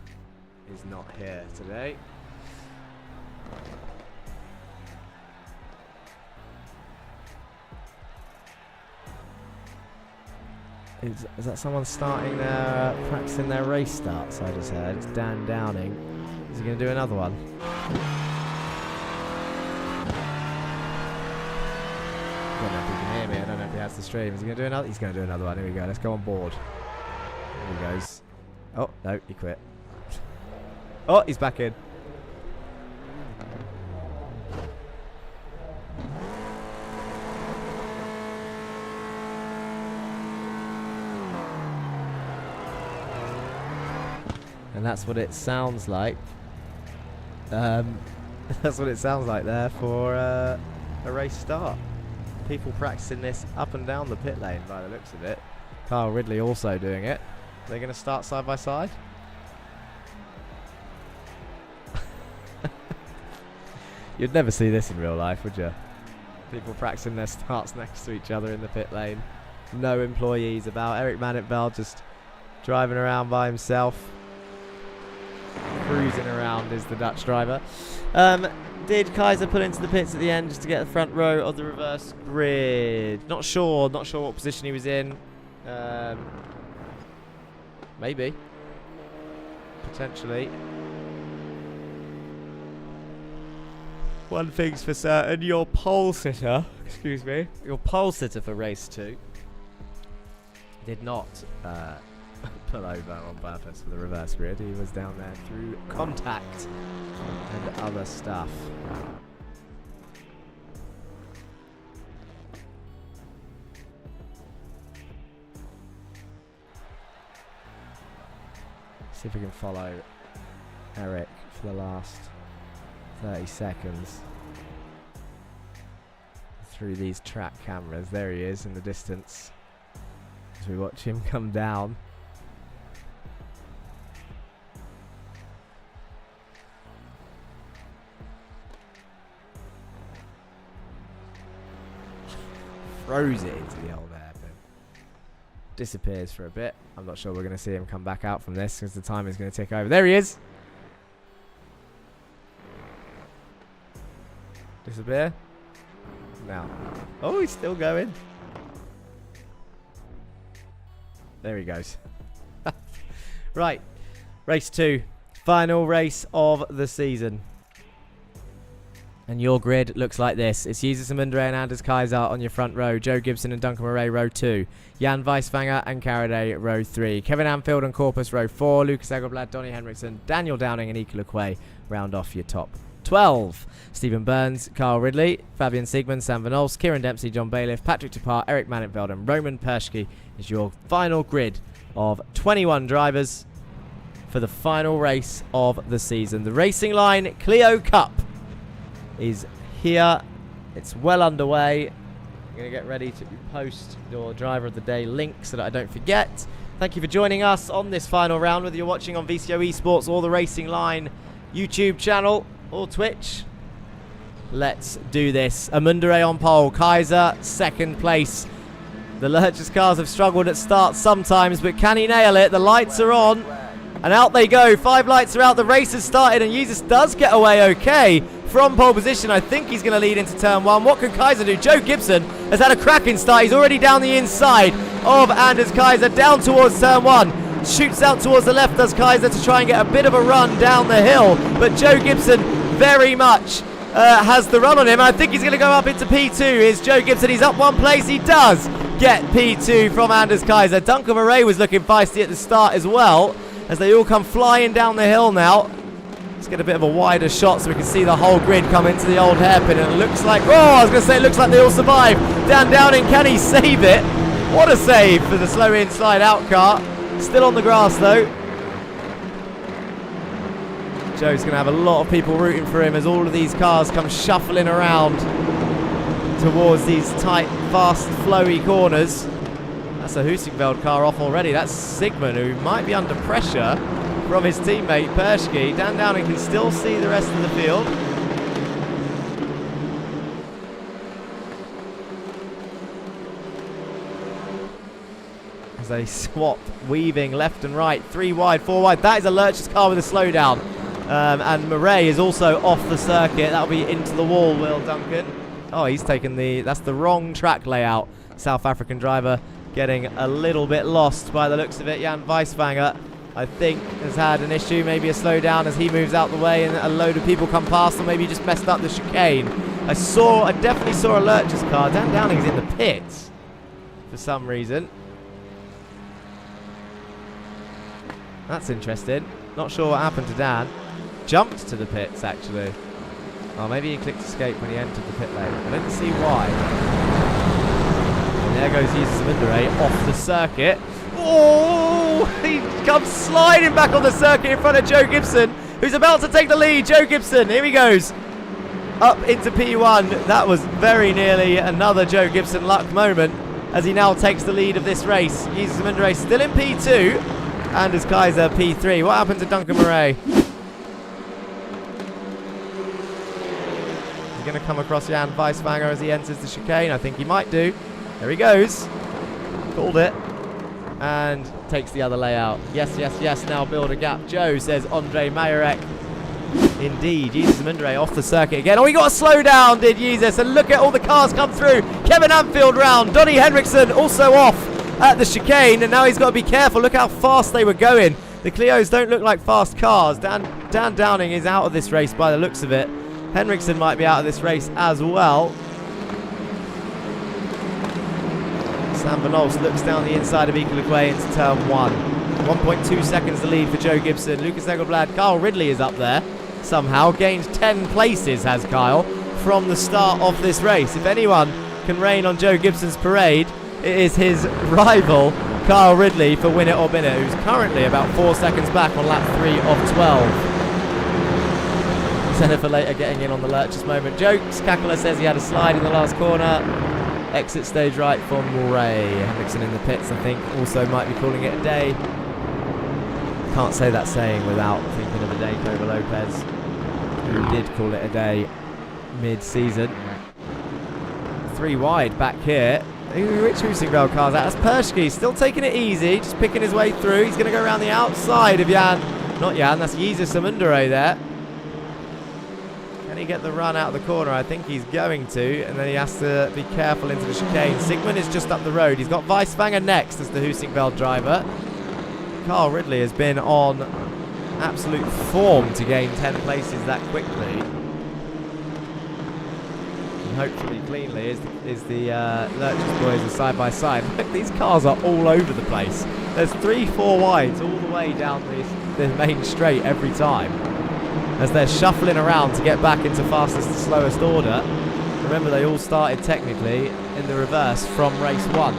is not here today. Is that someone starting their practicing their race starts? I just heard it's Dan Downing. Is he going to do another one? I don't know if he can hear me. I don't know if he has the stream. Is he going to do another? He's going to do another one. Here we go. Let's go on board. Here he goes. Oh no, he quit. Oh, he's back in. And that's what it sounds like. That's what it sounds like there for a race start. People practicing this up and down the pit lane by the looks of it. Kyle Ridley also doing it. They're going to start side by side. You'd never see this in real life, would you? People practicing their starts next to each other in the pit lane. No employees about. Eric Manitvel just driving around by himself. Cruising around is the Dutch driver. Did Kaiser pull into the pits at the end just to get the front row of the reverse grid? Not sure what position he was in. Maybe. Potentially. One thing's for certain, your pole sitter, your pole sitter for race 2 did not pull over on purpose for the reverse grid. He was down there through contact and other stuff. See if we can follow Eric for the last 30 seconds through these track cameras. There he is in the distance as we watch him come down. Throws it into the old hairpin. Disappears for a bit. I'm not sure we're going to see him come back out from this because the time is going to tick over. There he is. Disappear. Now. Oh, he's still going. There he goes. Right. Race 2. Final race of the season. And your grid looks like this. It's Jesus Amundre and Anders Kaiser on your front row. Joe Gibson and Duncan Murray, row 2. Jan Weisfanger and Caraday, row 3. Kevin Anfield and Corpus, row 4. Lucas Egelblad, Donny Henriksen, Daniel Downing and Ika Lequay round off your top 12. Stephen Burns, Carl Ridley, Fabian Sigmund, Sam Van Olst, Kieran Dempsey, John Bailiff, Patrick Tapar, Eric Manenveld and Roman Perschke is your final grid of 21 drivers for the final race of the season. The Racing Line Clio Cup is here. It's well underway. I'm going to get ready to post your driver of the day link so that I don't forget. Thank you for joining us on this final round, whether you're watching on VCO eSports or the Racing Line YouTube channel or Twitch. Let's do this. Amundre on pole, Kaiser second place. The Lurchers cars have struggled at start sometimes, but can he nail it? The lights are on and out they go. 5 lights are out, the race has started and Jesus does get away okay from pole position. I think he's going to lead into turn 1. What can Kaiser do? Joe Gibson has had a cracking start. He's already down the inside of Anders Kaiser, down towards turn 1. Shoots out towards the left, does Kaiser, to try and get a bit of a run down the hill. But Joe Gibson very much has the run on him. I think he's going to go up into P2. Is Joe Gibson. He's up 1 place. He does get P2 from Anders Kaiser. Duncan Murray was looking feisty at the start as well, as they all come flying down the hill now. Let's get a bit of a wider shot so we can see the whole grid come into the old hairpin. And it looks like, I was going to say, it looks like they all survive. Dan Downing, can he save it? What a save for the slow in, slide out car. Still on the grass though. Joe's going to have a lot of people rooting for him as all of these cars come shuffling around towards these tight, fast, flowy corners. That's a Husingveld car off already. That's Sigmund, who might be under pressure from his teammate Perschke. Dan Downing can still see the rest of the field. As they swap, weaving left and right, 3 wide, 4 wide. That is a Lurch's car with a slowdown. And Murray is also off the circuit. That'll be into the wall, Will Duncan. Oh, he's taken that's the wrong track layout. South African driver getting a little bit lost by the looks of it. Jan Weisvanger, I think, has had an issue, maybe a slowdown as he moves out the way and a load of people come past, or maybe he just messed up the chicane. I definitely saw a Lurch's car. Dan Downing's in the pits for some reason. That's interesting. Not sure what happened to Dan. Jumped to the pits, actually. Oh, maybe he clicked escape when he entered the pit lane. I didn't see why. And there goes Jesus Mindere off the circuit. Oh, he comes sliding back on the circuit in front of Joe Gibson, who's about to take the lead. Joe Gibson, here he goes. Up into P1. That was very nearly another Joe Gibson luck moment as he now takes the lead of this race. Jesus Mindere still in P2. Anders Kaiser P3. What happened to Duncan Murray? He's going to come across Jan Weisvanger as he enters the chicane. I think he might do. There he goes. Called it. And takes the other layout. Yes, yes, yes. Now build a gap. Joe, says Andre Majorek. Indeed. Jesus Mindere off the circuit again. Oh, he got a slowdown, did Jesus. And look at all the cars come through. Kevin Anfield round. Donny Henriksen also off at the chicane, and now he's got to be careful. Look how fast they were going. The Clios don't look like fast cars. Dan Downing is out of this race by the looks of it. Henriksen might be out of this race as well. Sam Van Olst looks down the inside of Equilacquay into turn 1. 1.2 seconds the lead for Joe Gibson. Lucas Egelblad, Kyle Ridley is up there somehow. Gained 10 places, has Kyle, from the start of this race. If anyone can rain on Joe Gibson's parade, it is his rival, Kyle Ridley, for Win It or Bin It, who's currently about 4 seconds back on lap 3 of 12. Jennifer later getting in on the Lurch's moment. Jokes, Kakula says he had a slide in the last corner. Exit stage right for Murray. Henriksen in the pits, I think, also might be calling it a day. Can't say that saying without thinking of a day Koba Lopez, who did call it a day mid-season. 3 wide back here. Which Husingveld car's out? That's Perschke, still taking it easy, just picking his way through. He's going to go around the outside of that's Jesus Mindere there. Can he get the run out of the corner? I think he's going to, and then he has to be careful into the chicane. Sigmund is just up the road. He's got Weisvanger next as the Husingveld driver. Carl Ridley has been on absolute form to gain 10 places that quickly. Hopefully cleanly is the Lurch's boys are side by side. Look, these cars are all over the place. There's 3-4 wides all the way down the main straight every time as they're shuffling around to get back into fastest to slowest order. Remember, they all started technically in the reverse from race 1.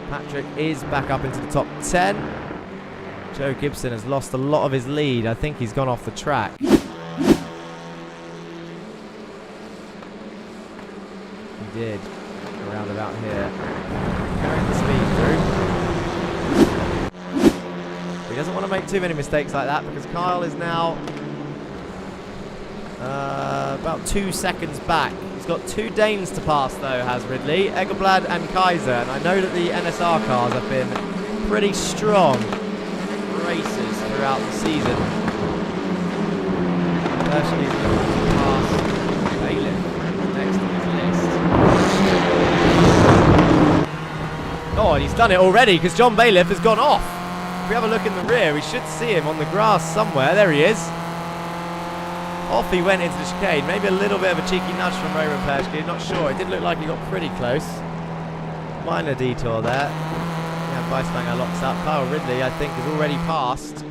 Patrick is back up into the top 10. Joe Gibson has lost a lot of his lead. I think he's gone off the track. He did. Around about here. Carrying the speed through. He doesn't want to make too many mistakes like that because Kyle is now about 2 seconds back. He's got 2 Danes to pass though, has Ridley. Egelblad and Kaiser. And I know that the NSR cars have been pretty strong races throughout the season. Perschke's looking to pass Bailiff next on his list. Oh, and he's done it already because John Bailiff has gone off. If we have a look in the rear, we should see him on the grass somewhere. There he is. Off he went into the chicane. Maybe a little bit of a cheeky nudge from Roman Perschke. Not sure. It did look like he got pretty close. Minor detour there. Yeah, Weisvanger locks up. Kyle Ridley, I think, has already passed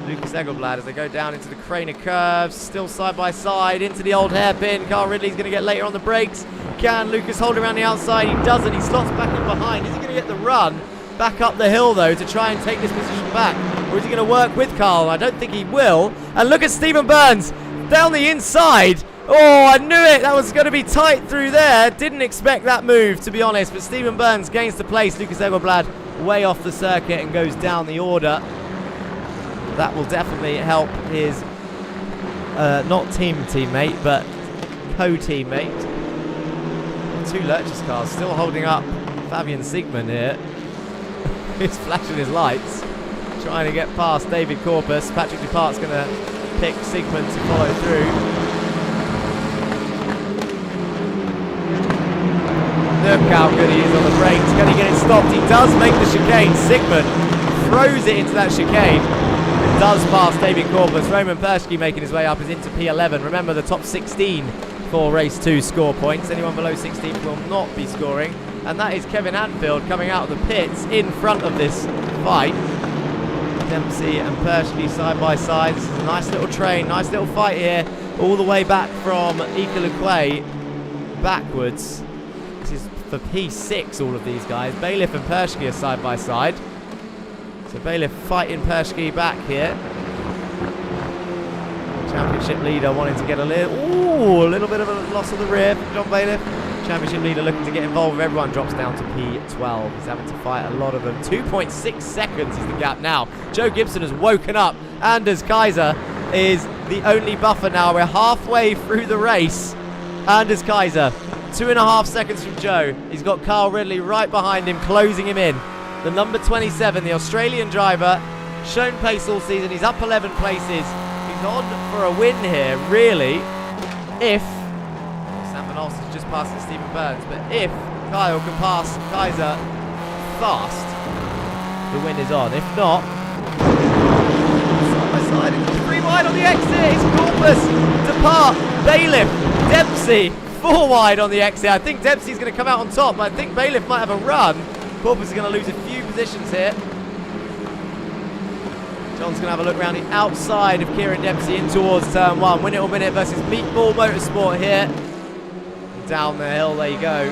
Lucas Egelblad as they go down into the Craner curves. Still side by side into the old hairpin. Kyle Ridley's going to get later on the brakes. can. Lucas holding around the outside. He doesn't. He slots back in behind. Is he going to get the run back up the hill, though, to try and take this position back? Or is he going to work with Carl? I don't think he will. And look at Stephen Burns down the inside. Oh, I knew it. That was going to be tight through there. Didn't expect that move, to be honest. But Stephen Burns gains the place. Lucas Egelblad way off the circuit and goes down the order. That will definitely help his, not teammate, but co-teammate. Two Lurchus cars still holding up Fabian Siegmann here. He's flashing his lights, trying to get past David Corpus. Patrick Dupart's going to pick Siegmann to follow through. Look how good he is on the brakes. Can he get it stopped? He does make the chicane. Siegmann throws it into that chicane. It does pass David Corpus. Roman Persky making his way up is into P11. Remember, the top 16 for race 2 score points. Anyone below 16 will not be scoring. And that is Kevin Anfield coming out of the pits in front of this fight. Dempsey and Persky side by side. This is a nice little train, nice little fight here. All the way back from Iqaluit backwards. This is for P6, all of these guys. Bailiff and Persky are side by side. So Bailiff fighting Persky back here. Championship leader wanting to get a little bit of a loss of the rear from John Bailiff. Championship leader looking to get involved. Everyone drops down to P12. He's having to fight a lot of them. 2.6 seconds is the gap now. Joe Gibson has woken up. Anders Kaiser is the only buffer now. We're halfway through the race. Anders Kaiser, 2.5 seconds from Joe. He's got Carl Ridley right behind him, closing him in. The number 27, the Australian driver, shown pace all season. He's up 11 places. He's on for a win here, really, if Sam Van Olsen's just passing Stephen Burns, but if Kyle can pass Kaiser fast, the win is on. If not, side by side, it's 3 wide on the exit. It's Corpus, Depart, Bailiff, Dempsey, 4 wide on the exit. I think Dempsey's going to come out on top, but I think Bailiff might have a run. Corpus is going to lose a few positions here. John's going to have a look around the outside of Kieran Dempsey in towards turn 1. Win it or minute versus Meatball Motorsport here. Down the hill, there you go.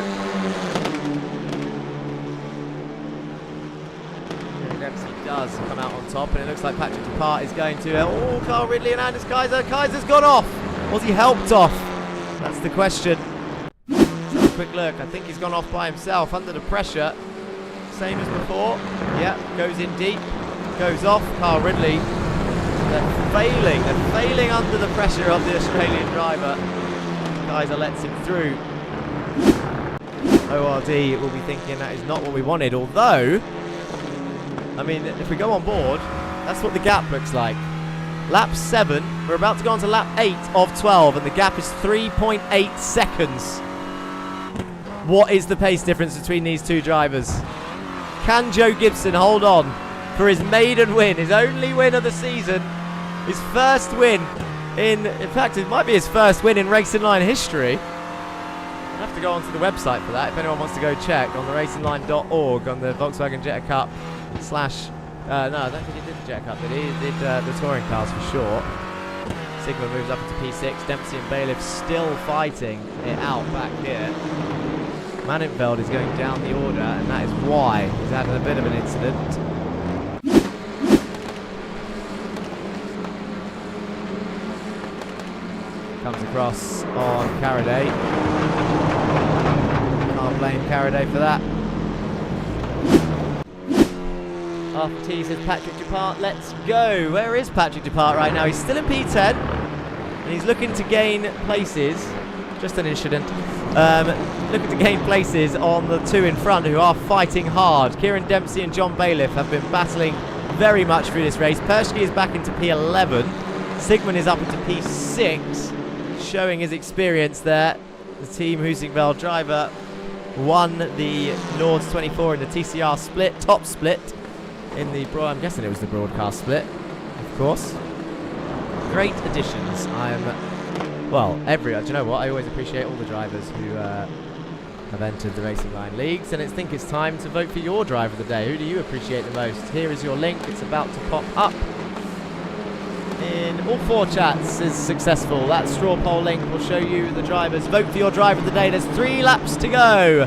Kieran Dempsey does come out on top, and it looks like Patrick Depart is going to... Oh, Carl Ridley and Anders Kaiser. Kaiser's gone off. Was he helped off? That's the question. Let's have a quick look. I think he's gone off by himself under the pressure. Same as before. Yeah, goes in deep. Goes off. Carl Ridley. They're failing under the pressure of the Australian driver. Kaiser lets him through. ORD will be thinking that is not what we wanted, although, I mean, if we go on board, that's what the gap looks like. Lap 7, we're about to go on to lap 8 of 12, and the gap is 3.8 seconds. What is the pace difference between these two drivers? Can Joe Gibson hold on for his maiden win, his only win of the season, his first win in fact, it might be his first win in Racing Line history. I'll have to go onto the website for that if anyone wants to go check on the racingline.org on the Volkswagen Jetta Cup / no, I don't think he did the Jetta Cup, but he did the touring cars for sure. Sigma moves up into P6. Dempsey and Bailiff still fighting it out back here. Mannenfeld is going down the order, and that is why he's had a bit of an incident. Comes across on Carraday. Can't blame Carraday for that. After T says Patrick Depart, let's go. Where is Patrick Depart right now? He's still in P10. And he's looking to gain places. Just an incident. Looking to gain places on the two in front who are fighting hard. Kieran Dempsey and John Bailiff have been battling very much through this race. Persky is back into P11. Sigmund is up into P6. Showing his experience there. The Team Husingveld driver won the Nords 24 in the TCR split, top split. In the I'm guessing it was the broadcast split, of course. Great additions. Do you know what? I always appreciate all the drivers who have entered the Racing Line Leagues, and I think it's time to vote for your driver of the day. Who do you appreciate the most? Here is your link. It's about to pop up. in all 4 chats is successful. That straw poll link will show you the drivers. Vote for your driver of the day. There's 3 laps to go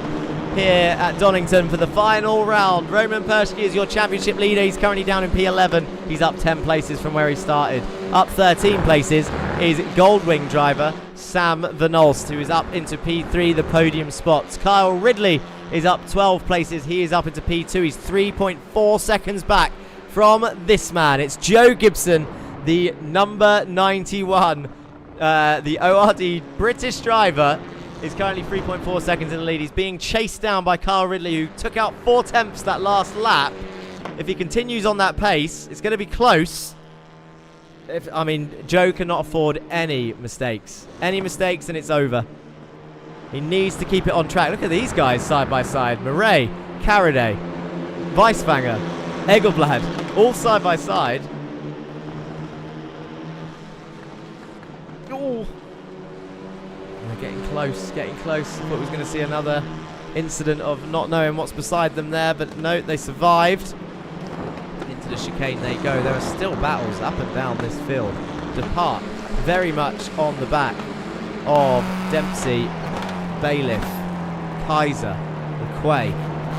here at Donington for the final round. Roman Persky is your championship leader. He's currently down in P11. He's up 10 places from where he started. Up 13 places is Goldwing driver Sam Vanolst, who is up into P3, the podium spots. Kyle Ridley is up 12 places. He is up into P2. He's 3.4 seconds back from this man. It's Joe Gibson, the number 91, the ORD British driver, is currently 3.4 seconds in the lead. He's being chased down by Kyle Ridley, who took out 4 tenths that last lap. If he continues on that pace, it's going to be close. Joe cannot afford any mistakes. Any mistakes and it's over. He needs to keep it on track. Look at these guys side by side. Murray, Carraday, Weiswanger, Egelblad, all side by side. Oh. They're getting close, getting close. I thought we was going to see another incident of not knowing what's beside them there, but no, they survived. Into the chicane they go. There are still battles up and down this field. Depart very much on the back of Dempsey, Bailiff, Kaiser, McQuay,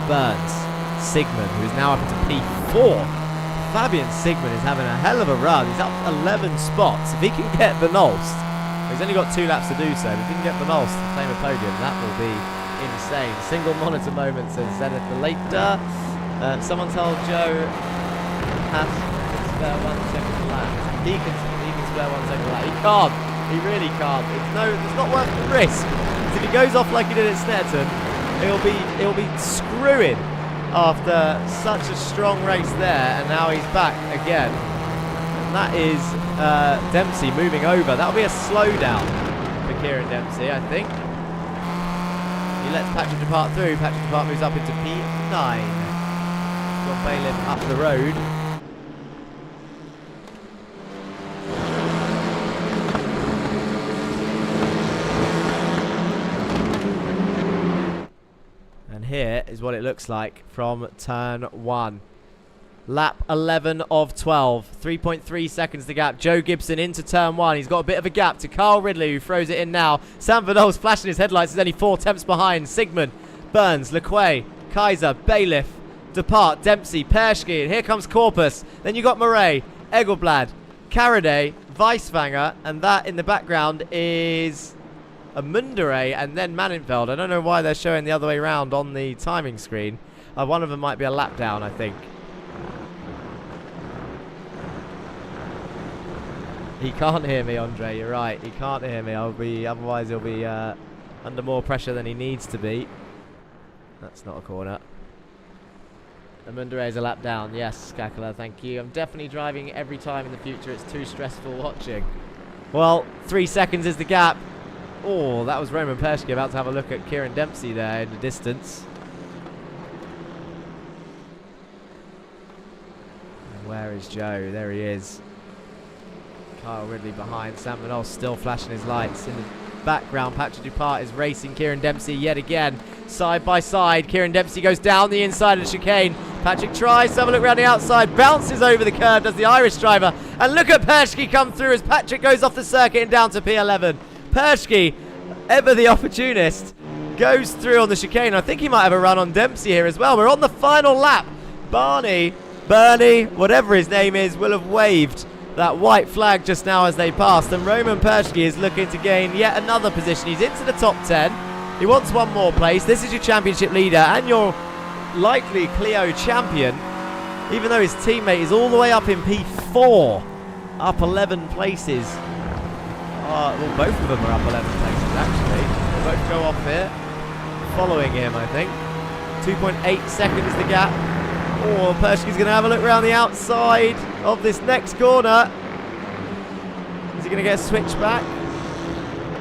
Burns, Sigmund, who is now up into P4. Fabian Sigmund is having a hell of a run. He's up 11 spots. If he can get Vanolst, he's only got 2 laps to do so, but if he can get Vanolst to claim a podium, that will be insane. Single monitor moment, says Zenith the later. Someone told Joe has to spare 1 second lap. He can spare 1 second lap. He can't. He really can't. It's not worth the risk. If he goes off like he did at Snetterton, he'll be screwing after such a strong race there, and now he's back again. And that is Dempsey moving over. That'll be a slowdown for Kieran Dempsey, I think. He lets Patrick Depart through. Patrick Depart moves up into P9. John Bailiff up the road. Here is what it looks like from turn 1. Lap 11 of 12. 3.3 seconds the gap. Joe Gibson into turn 1. He's got a bit of a gap to Carl Ridley, who throws it in now. Sam Vanol's flashing his headlights. He's only 4 tenths behind. Sigmund, Burns, LeQuay, Kaiser, Bailiff, Depart, Dempsey, Perschke. And here comes Corpus. Then you got Murray, Egelblad, Carraday, Weiswanger. And that in the background is a Mundere and then Mannenfeld. I don't know why they're showing the other way around on the timing screen. One of them might be a lap down, I think. He can't hear me, Andre. You're right. He can't hear me. Otherwise he'll be under more pressure than he needs to be. That's not a corner. And Mundere is a lap down. Yes, Skakala, thank you. I'm definitely driving every time in the future. It's too stressful watching. Well, 3 seconds is the gap. Oh, that was Roman Persky about to have a look at Kieran Dempsey there in the distance. And where is Joe? There he is. Kyle Ridley behind. Sam Vanol still flashing his lights. In the background, Patrick Dupart is racing Kieran Dempsey yet again. Side by side, Kieran Dempsey goes down the inside of the chicane. Patrick tries to have a look around the outside, bounces over the curve, does the Irish driver. And look at Persky come through as Patrick goes off the circuit and down to P11. Persky, ever the opportunist, goes through on the chicane. I think he might have a run on Dempsey here as well. We're on the final lap. Bernie, whatever his name is, will have waved that white flag just now as they passed. And Roman Persky is looking to gain yet another position. He's into the top 10. He wants 1 more place. This is your championship leader and your likely Clio champion, even though his teammate is all the way up in P4, up 11 places. Well, both of them are up 11 places, actually. They both go off here, following him, I think. 2.8 seconds the gap. Oh, Persky's going to have a look around the outside of this next corner. Is he going to get a switchback?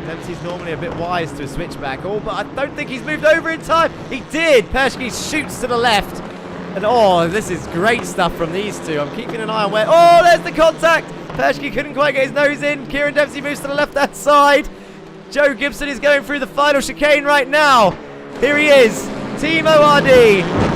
Dempsey's normally a bit wise to a switchback. Oh, but I don't think he's moved over in time. He did. Persky shoots to the left. And oh, this is great stuff from these two. I'm keeping an eye on where... Oh, there's the contact. Persky couldn't quite get his nose in. Kieran Dempsey moves to the left-hand side. Joe Gibson is going through the final chicane right now. Here he is. Team ORD.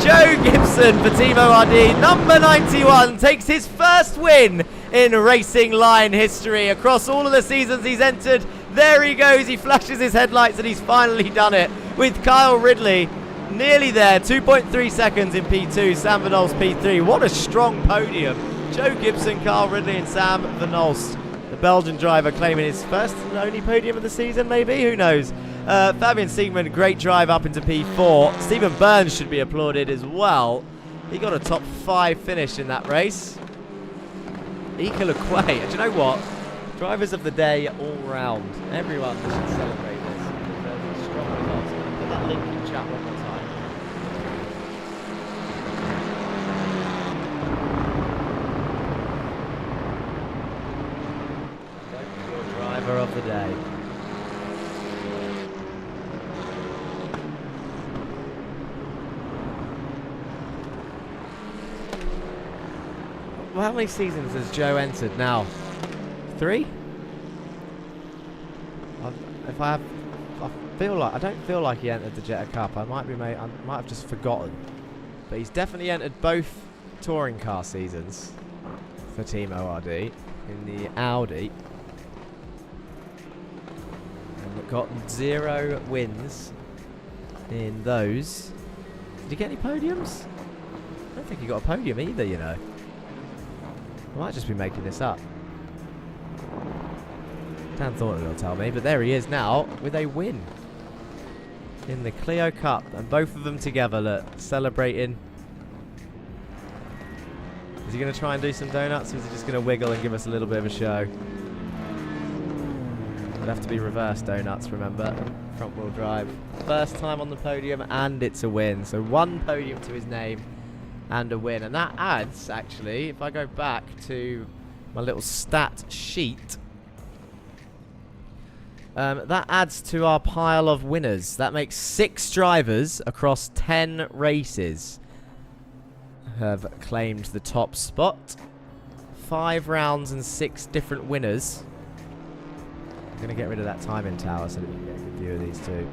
Joe Gibson for Team ORD. Number 91 takes his first win in racing line history. Across all of the seasons he's entered, there he goes. He flashes his headlights and he's finally done it with Kyle Ridley. Nearly there, 2.3 seconds in P2, Sam Van Olst P3. What a strong podium. Joe Gibson, Kyle Ridley and Sam Van Olst. The Belgian driver claiming his first and only podium of the season, maybe? Who knows? Fabian Siegmund, great drive up into P4. Stephen Burns should be applauded as well. He got a top 5 finish in that race. Ika Lequay. Do you know what? Drivers of the day all round. Everyone should celebrate this. There's a strong results. Put that link in chat one more time. Your driver of the day. Well, how many seasons has Joe entered now? 3? I don't feel like he entered the Jetta Cup. I might have just forgotten. But he's definitely entered both touring car seasons for Team ORD in the Audi. And got 0 wins in those. Did he get any podiums? I don't think he got a podium either, you know. I might just be making this up. Dan thought it'll tell me, but there he is now with a win in the Clio Cup, and both of them together, look, celebrating. Is he going to try and do some donuts, or is he just going to wiggle and give us a little bit of a show? It'd have to be reverse donuts, remember? Front wheel drive. First time on the podium, and it's a win. So 1 podium to his name and a win. And that adds, actually, if I go back to my little stat sheet, that adds to our pile of winners. That makes 6 drivers across 10 races have claimed the top spot. 5 rounds and 6 different winners. I'm going to get rid of that timing tower so that we can get a good view of these two.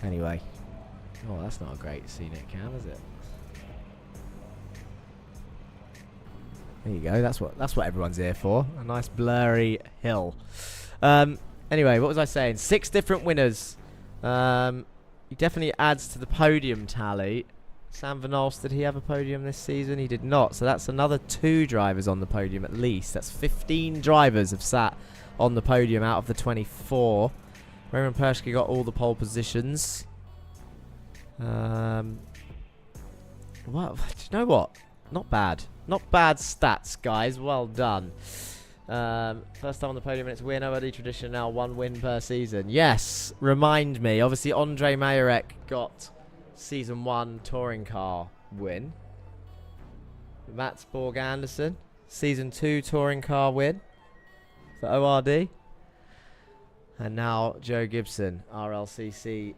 Anyway, oh, that's not a great scenic cam, is it? There you go. That's what everyone's here for. A nice blurry hill. Anyway, what was I saying? 6 different winners. He definitely adds to the podium tally. Sam Van Olst, did he have a podium this season? He did not. So that's another 2 drivers on the podium at least. That's 15 drivers have sat on the podium out of the 24. Roman Persky got all the pole positions. What? Do you know what? Not bad. Not bad stats, guys. Well done. First time on the podium and it's win. ORD tradition now, 1 win per season. Yes, remind me. Obviously, Andre Majorek got season 1 touring car win. Mats Borg Anderson, season 2 touring car win for ORD. And now Joe Gibson, RLCC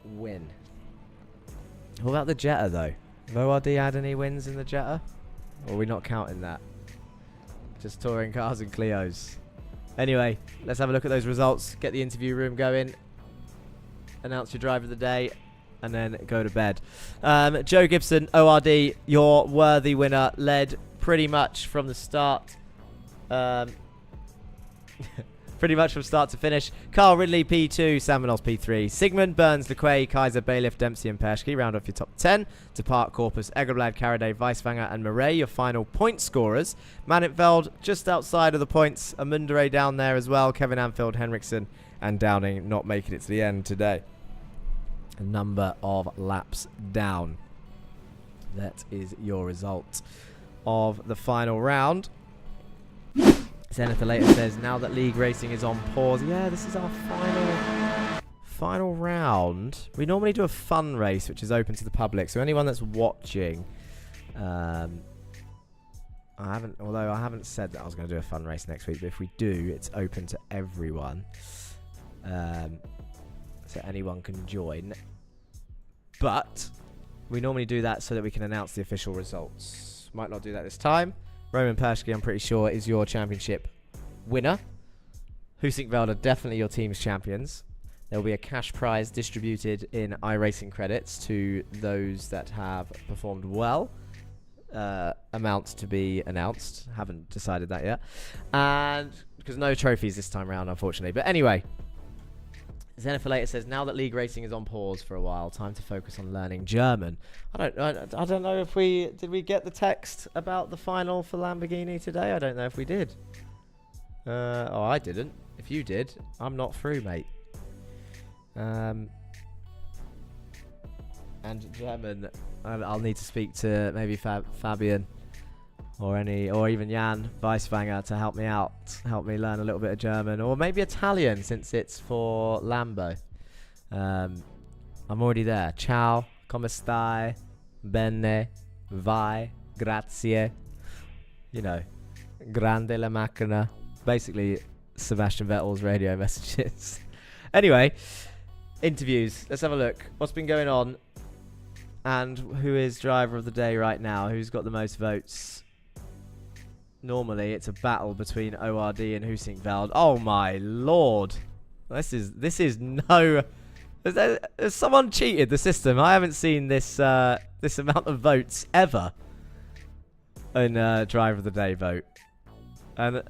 win. What about the Jetta though? Have ORD had any wins in the Jetta? Or are we not counting that? Just touring cars and Clios. Anyway, let's have a look at those results. Get the interview room going. Announce your driver of the day. And then go to bed. Joe Gibson, ORD, your worthy winner. Led pretty much from the start. Pretty much from start to finish. Carl Ridley, P2. Sam Van Olst, P3. Sigmund, Burns, Lequay, Kaiser, Bailiff, Dempsey and Persky. Round off your top 10. Depart, Corpus, Egelblad, Caraday, Weiswanger and Murray. Your final point scorers. Manintveld just outside of the points. Amundere down there as well. Kevin Anfield, Henriksen and Downing not making it to the end today. A number of laps down. That is your result of the final round. Senator later says, now that league racing is on pause. Yeah, this is our final round. We normally do a fun race, which is open to the public. So anyone that's watching, although I haven't said that I was going to do a fun race next week, but if we do, it's open to everyone. so anyone can join. But we normally do that so that we can announce the official results. Might not do that this time. Roman Persky, I'm pretty sure, is your championship winner. Husinkveld are definitely your team's champions. There will be a cash prize distributed in iRacing credits to those that have performed well. Amount to be announced. Haven't decided that yet. And because no trophies this time around, unfortunately. But anyway, Xenophalator says, now that League Racing is on pause for a while, time to focus on learning German. I don't know if did we get the text about the final for Lamborghini today? I don't know if we did. Oh, I didn't. If you did, I'm not through, mate. And German, I'll need to speak to maybe Fabian or even Jan Weiswanger to help me out, help me learn a little bit of German, or maybe Italian since it's for Lambo. I'm already there. Ciao, come stai? Bene, vai, grazie. You know, grande la macchina. Basically, Sebastian Vettel's radio messages. Anyway, interviews. Let's have a look. What's been going on? And who is driver of the day right now? Who's got the most votes? Normally, it's a battle between ORD and Husinkveld. Oh my lord! This is no. Has someone cheated the system? I haven't seen this this amount of votes ever in driver of the day vote. And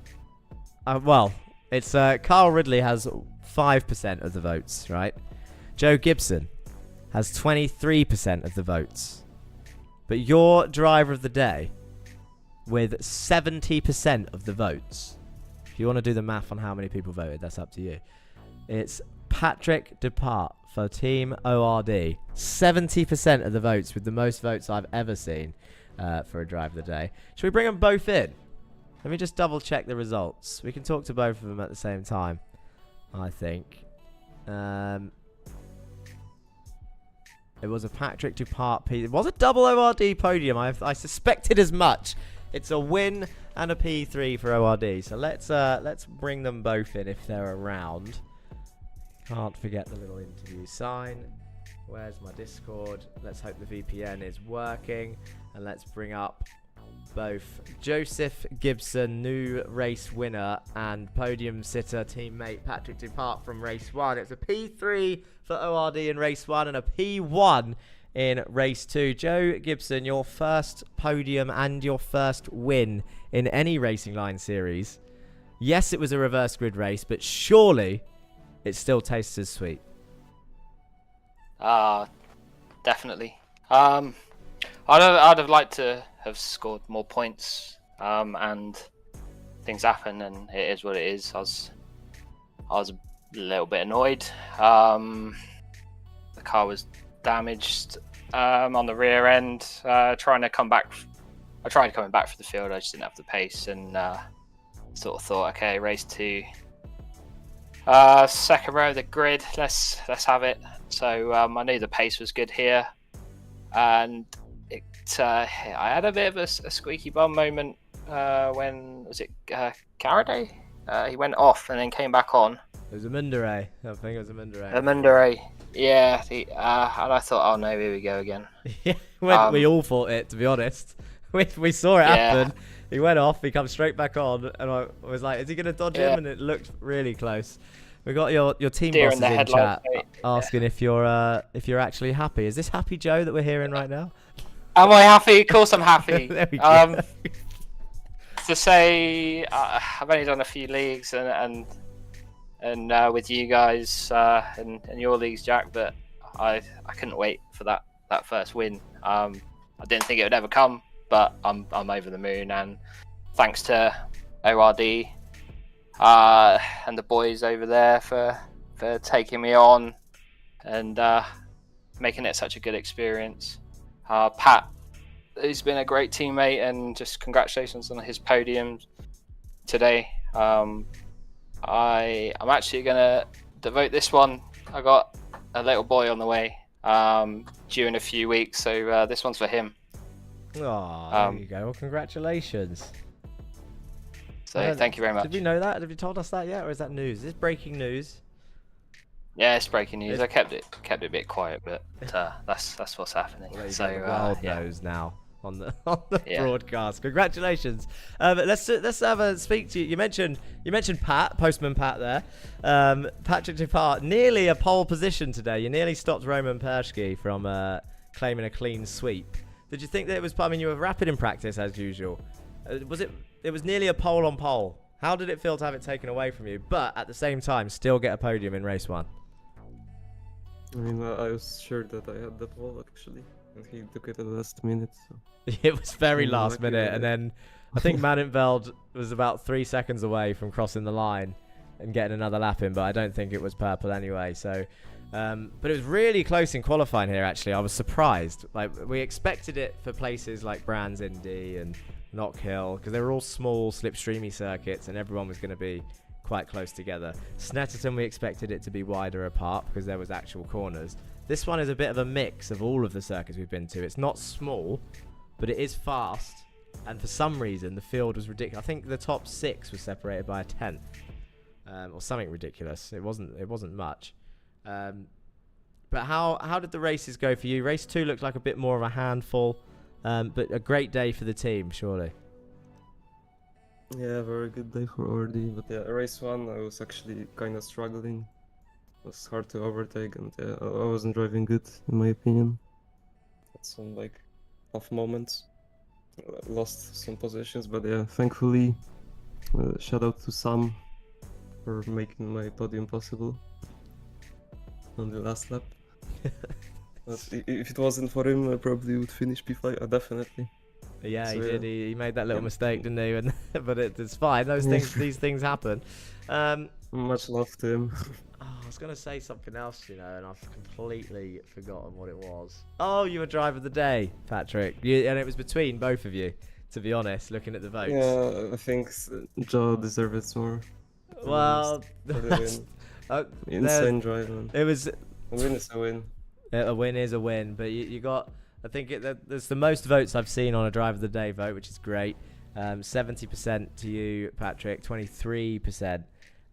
well, it's Carl Ridley has 5% of the votes, right? Joe Gibson has 23% of the votes. But your driver of the day with 70% of the votes. If you want to do the math on how many people voted, that's up to you. It's Patrick Depart for Team ORD. 70% of the votes, with the most votes I've ever seen for a driver of the day. Should we bring them both in? Let me just double check the results. We can talk to both of them at the same time, I think. It was a Patrick Dupart P. It was a double ORD podium. I suspected as much. It's a win and a P3 for ORD. So let's bring them both in if they're around. Can't forget the little interview sign. Where's my Discord? Let's hope the VPN is working, and let's bring up both Joseph Gibson, new race winner, and podium sitter teammate Patrick Dupart from race 1. It's a P3 for ORD in race 1 and a P1 in race 2. Joe Gibson, your first podium and your first win in any Racing Line series. Yes, it was a reverse grid race, but surely it still tastes as sweet. Definitely. I'd have liked to have scored more points, and things happen, and it is what it is. I was a little bit annoyed. The car was damaged on the rear end. Trying to come back. I tried coming back for the field. I just didn't have the pace, and sort of thought, okay, race 2, second row of the grid. Let's have it. So I knew the pace was good here, and I had a bit of a squeaky bum moment when, was it Caraday? He went off and then came back on. It was a Mundere. I think it was a Mundere. A Mundere, yeah. And I thought, oh no, here we go again. Yeah, we all thought it, to be honest. We saw it happen. He went off, he comes straight back on, and I was like, is he going to dodge him? And it looked really close. We got your team bosses in chat asking if you're actually happy. Is this Happy Joe that we're hearing right now? Am I happy? Of course I'm happy. There we go. To say I've only done a few leagues and with you guys and your leagues, Jack, but I couldn't wait for that first win. I didn't think it would ever come, but I'm over the moon, and thanks to ORD and the boys over there for taking me on and making it such a good experience. Pat, who's been a great teammate, and just congratulations on his podium today. I'm actually gonna devote this one. I got a little boy on the way due in a few weeks, so this one's for him. Oh, there you go. Well, congratulations. So thank you very much. Did we know that? Have you told us that yet, or is that news? Is this breaking news? Yeah, it's breaking news. I kept it a bit quiet, but that's what's happening. Well, So the world yeah. knows now on the Yeah. broadcast. Congratulations. Let's have a speak to you. You mentioned Pat, Postman Pat there. Patrick Dupart, nearly a pole position today. You nearly stopped Roman Pershke from claiming a clean sweep. Did you think that it was? I mean, you were rapid in practice as usual. It was nearly a pole on pole. How did it feel to have it taken away from you, but at the same time still get a podium in race 1? I mean, I was sure that I had the ball actually, and he took it at the last minute. So. It was very last lucky, minute, and then I think Maninveld was about 3 seconds away from crossing the line and getting another lap in, but I don't think it was purple anyway. So, but it was really close in qualifying here. Actually, I was surprised. Like we expected it for places like Brands Indy and Knock Hill because they were all small, slipstreamy circuits, and everyone was going to be quite close together. Snetterton, we expected it to be wider apart because there was actual corners. This one is a bit of a mix of all of the circuits we've been to. It's not small, but it is fast, and for some reason the field was ridiculous. I think the top 6 was separated by a 10th, or something ridiculous. It wasn't much. But how did the races go for you? Race 2 looked like a bit more of a handful, but a great day for the team, surely. Yeah, very good day for RD. But yeah, race 1 I was actually kind of struggling. It was hard to overtake, and yeah, I wasn't driving good in my opinion. Had some like off moments, lost some positions, but yeah, thankfully, shout out to Sam for making my podium possible on the last lap. But if it wasn't for him, I probably would finish P5. Definitely. Yeah, So, he yeah. did. He made that little mistake, didn't he? And but it's fine. These things happen. Much love to him. I was going to say something else, and I've completely forgotten what it was. Oh, you were driver of the day, Patrick. And it was between both of you, to be honest, looking at the votes. Yeah, I think Joe deserves it more. Well, For the win. Insane drive, man. it was... A win is a win. A win is a win, but you got... I think there's the most votes I've seen on a driver of the day vote, which is great. 70% to you, Patrick. 23%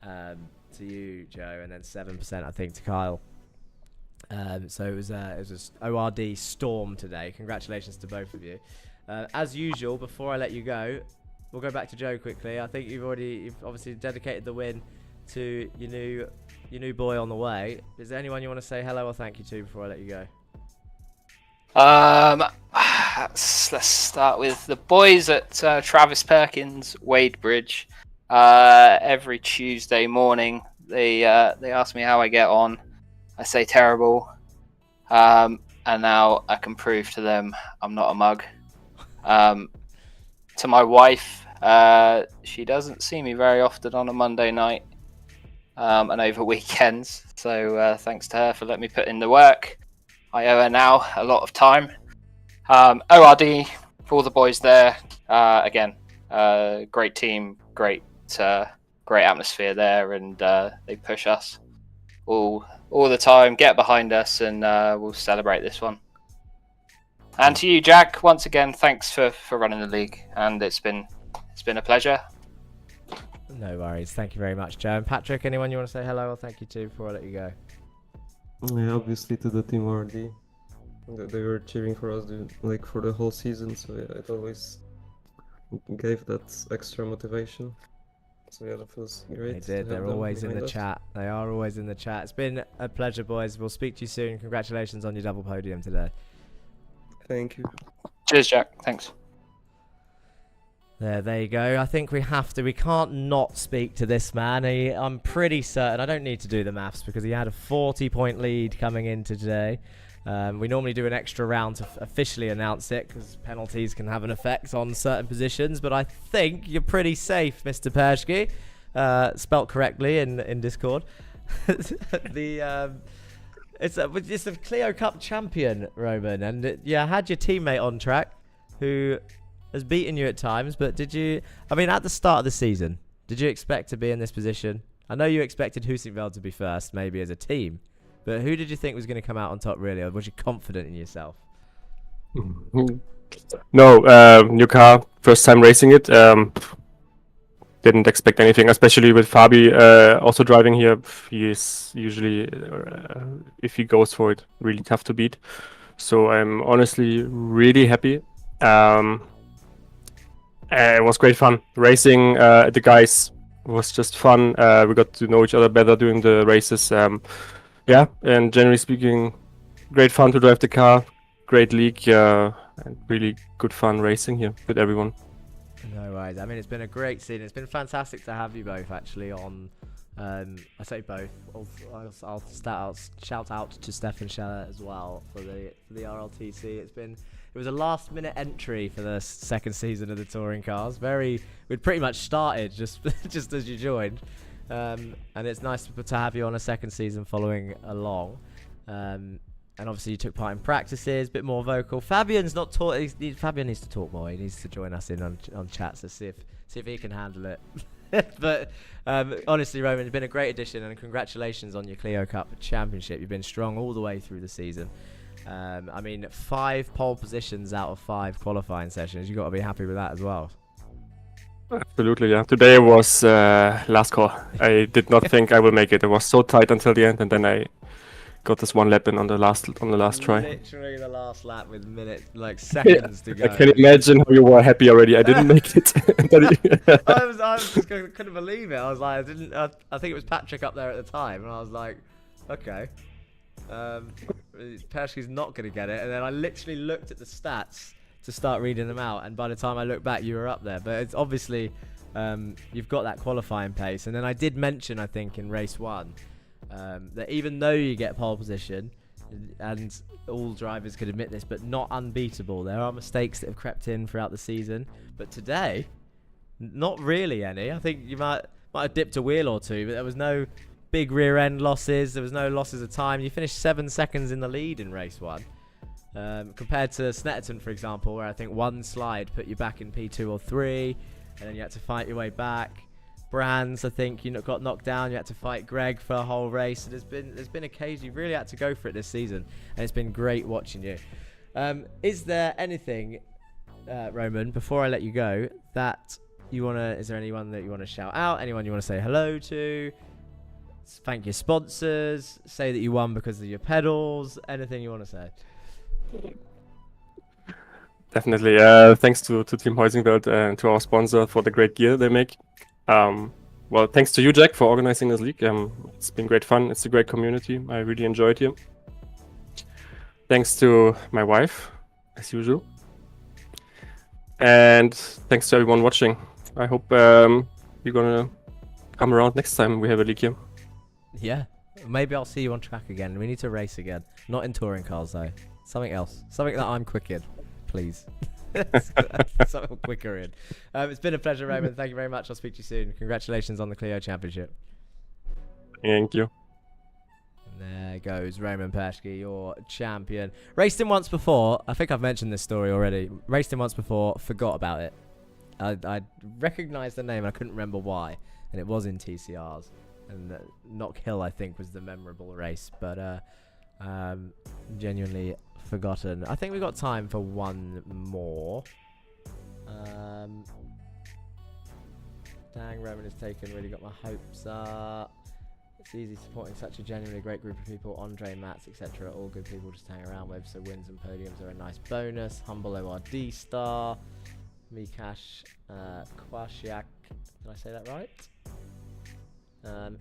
to you, Joe, and then 7% I think to Kyle. So it was a ORD storm today. Congratulations to both of you. As usual, before I let you go, we'll go back to Joe quickly. I think you've obviously dedicated the win to your new boy on the way. Is there anyone you want to say hello or thank you to before I let you go? Let's start with the boys at Travis Perkins Wadebridge. Every Tuesday morning, they ask me how I get on. I say terrible, and now I can prove to them I'm not a mug. To my wife, she doesn't see me very often on a Monday night and over weekends, so thanks to her for letting me put in the work. I owe her now a lot of time. ORD for all the boys there. Again, great team, great atmosphere there, and they push us all the time. Get behind us, and we'll celebrate this one. And to you, Jack, once again, thanks for running the league, and it's been a pleasure. No worries. Thank you very much, Joe. And Patrick, anyone you want to say hello or thank you to before I let you go? Yeah, obviously to the team RD. They were cheering for us like for the whole season, so yeah, it always gave that extra motivation. So yeah, that feels great. They did. They're always in the chat. They are always in the chat. It's been a pleasure, boys. We'll speak to you soon. Congratulations on your double podium today. Thank you. Cheers, Jack. Thanks. There you go. I think we can't not speak to this man. I'm pretty certain, I don't need to do the maths because he had a 40-point lead coming into today. We normally do an extra round to officially announce it because penalties can have an effect on certain positions, but I think you're pretty safe, Mr. Pershke. Spelt correctly in Discord. It's a Clio Cup champion, Roman, and had your teammate on track who has beaten you at times, but at the start of the season, did you expect to be in this position? I know you expected Husingveld to be first, maybe as a team, but who did you think was going to come out on top, really, or was you confident in yourself? No, new car, first time racing it. didn't expect anything, especially with Fabi also driving here. He is usually, if he goes for it, really tough to beat. So I'm honestly really happy. It was great fun. Racing the guys was just fun. We got to know each other better during the races. Yeah, and generally speaking, great fun to drive the car. Great league, and really good fun racing here with everyone. No worries. I mean, it's been a great scene. It's been fantastic to have you both actually on. I say both. I'll shout out to Stefan Scheller as well for the RLTC. It was a last minute entry for the second season of the touring cars. We'd pretty much started just just as you joined, and it's nice to have you on a second season following along. And obviously you took part in practices, a bit more vocal. Fabian's not taught. Fabian needs to talk more. He needs to join us in on chats to see if he can handle it. But honestly, Roman, it's been a great addition, and congratulations on your Clio Cup Championship. You've been strong all the way through the season. I mean, 5 pole positions out of 5 qualifying sessions. You've got to be happy with that as well. Absolutely, yeah. Today was last call. I did not think I will make it. It was so tight until the end, and then I got this one lap in on the last try. Literally the last lap with seconds to go. I can imagine how you were happy already. I didn't make it. I just couldn't believe it. I was like, I think it was Patrick up there at the time, and I was like, okay, Pershke's not going to get it. And then I literally looked at the stats to start reading them out, and by the time I looked back, you were up there. But it's obviously you've got that qualifying pace. And then I did mention, I think, in race 1. That even though you get pole position, and all drivers could admit this, but not unbeatable, there are mistakes that have crept in throughout the season. But today, not really any. I think you might have dipped a wheel or two, but there was no big rear end losses. There was no losses of time. You finished 7 seconds in the lead in race 1, compared to Snetterton, for example, where I think one slide put you back in P2 or 3, and then you had to fight your way back. Brands, I think you got knocked down. You had to fight Greg for a whole race. So there's been occasions you've really had to go for it this season, and it's been great watching you. Is there anything, Roman, before I let you go, that you wanna? Is there anyone that you want to shout out? Anyone you want to say hello to? Thank your sponsors. Say that you won because of your pedals. Anything you want to say? Definitely. Thanks to Team Heusingerveld and to our sponsor for the great gear they make. Well, thanks to you, Jack, for organizing this league. It's been great fun. It's a great community. I really enjoyed it. Thanks to my wife, as usual. And thanks to everyone watching. I hope you're gonna come around next time we have a league here. Yeah. Maybe I'll see you on track again. We need to race again. Not in touring cars, though. Something else. Something that I'm quick in, please. Something quicker in. It's been a pleasure, Roman. Thank you very much. I'll speak to you soon. Congratulations on the Clio Championship. Thank you. And there goes Roman Pershke, your champion. Raced him once before. I think I've mentioned this story already. Raced him once before, forgot about it. I recognised the name, I couldn't remember why. And it was in TCRs. And Knock Hill, I think, was the memorable race. But genuinely forgotten. I think we've got time for one more. Dang, Roman has taken, really got my hopes up. It's easy supporting such a genuinely great group of people. Andre, Mats, etc. All good people just to hang around with, so wins and podiums are a nice bonus. Humble ORD star. Mikash Kwasiak. Did I say that right?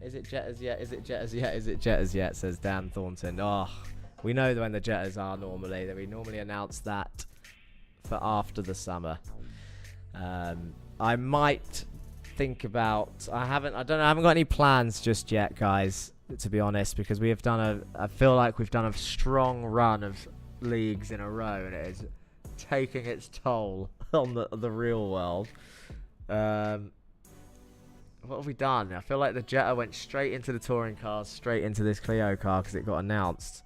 Is it Jetters yet? Is it Jetters yet? Is it Jetters yet? Says Dan Thornton. Oh, we know when the Jetters are normally. That we normally announce that for after the summer. I might think about. I haven't got any plans just yet, guys. To be honest, because we have done I feel like we've done a strong run of leagues in a row, and it is taking its toll on the real world. What have we done? I feel like the Jetta went straight into the touring cars, straight into this Clio car because it got announced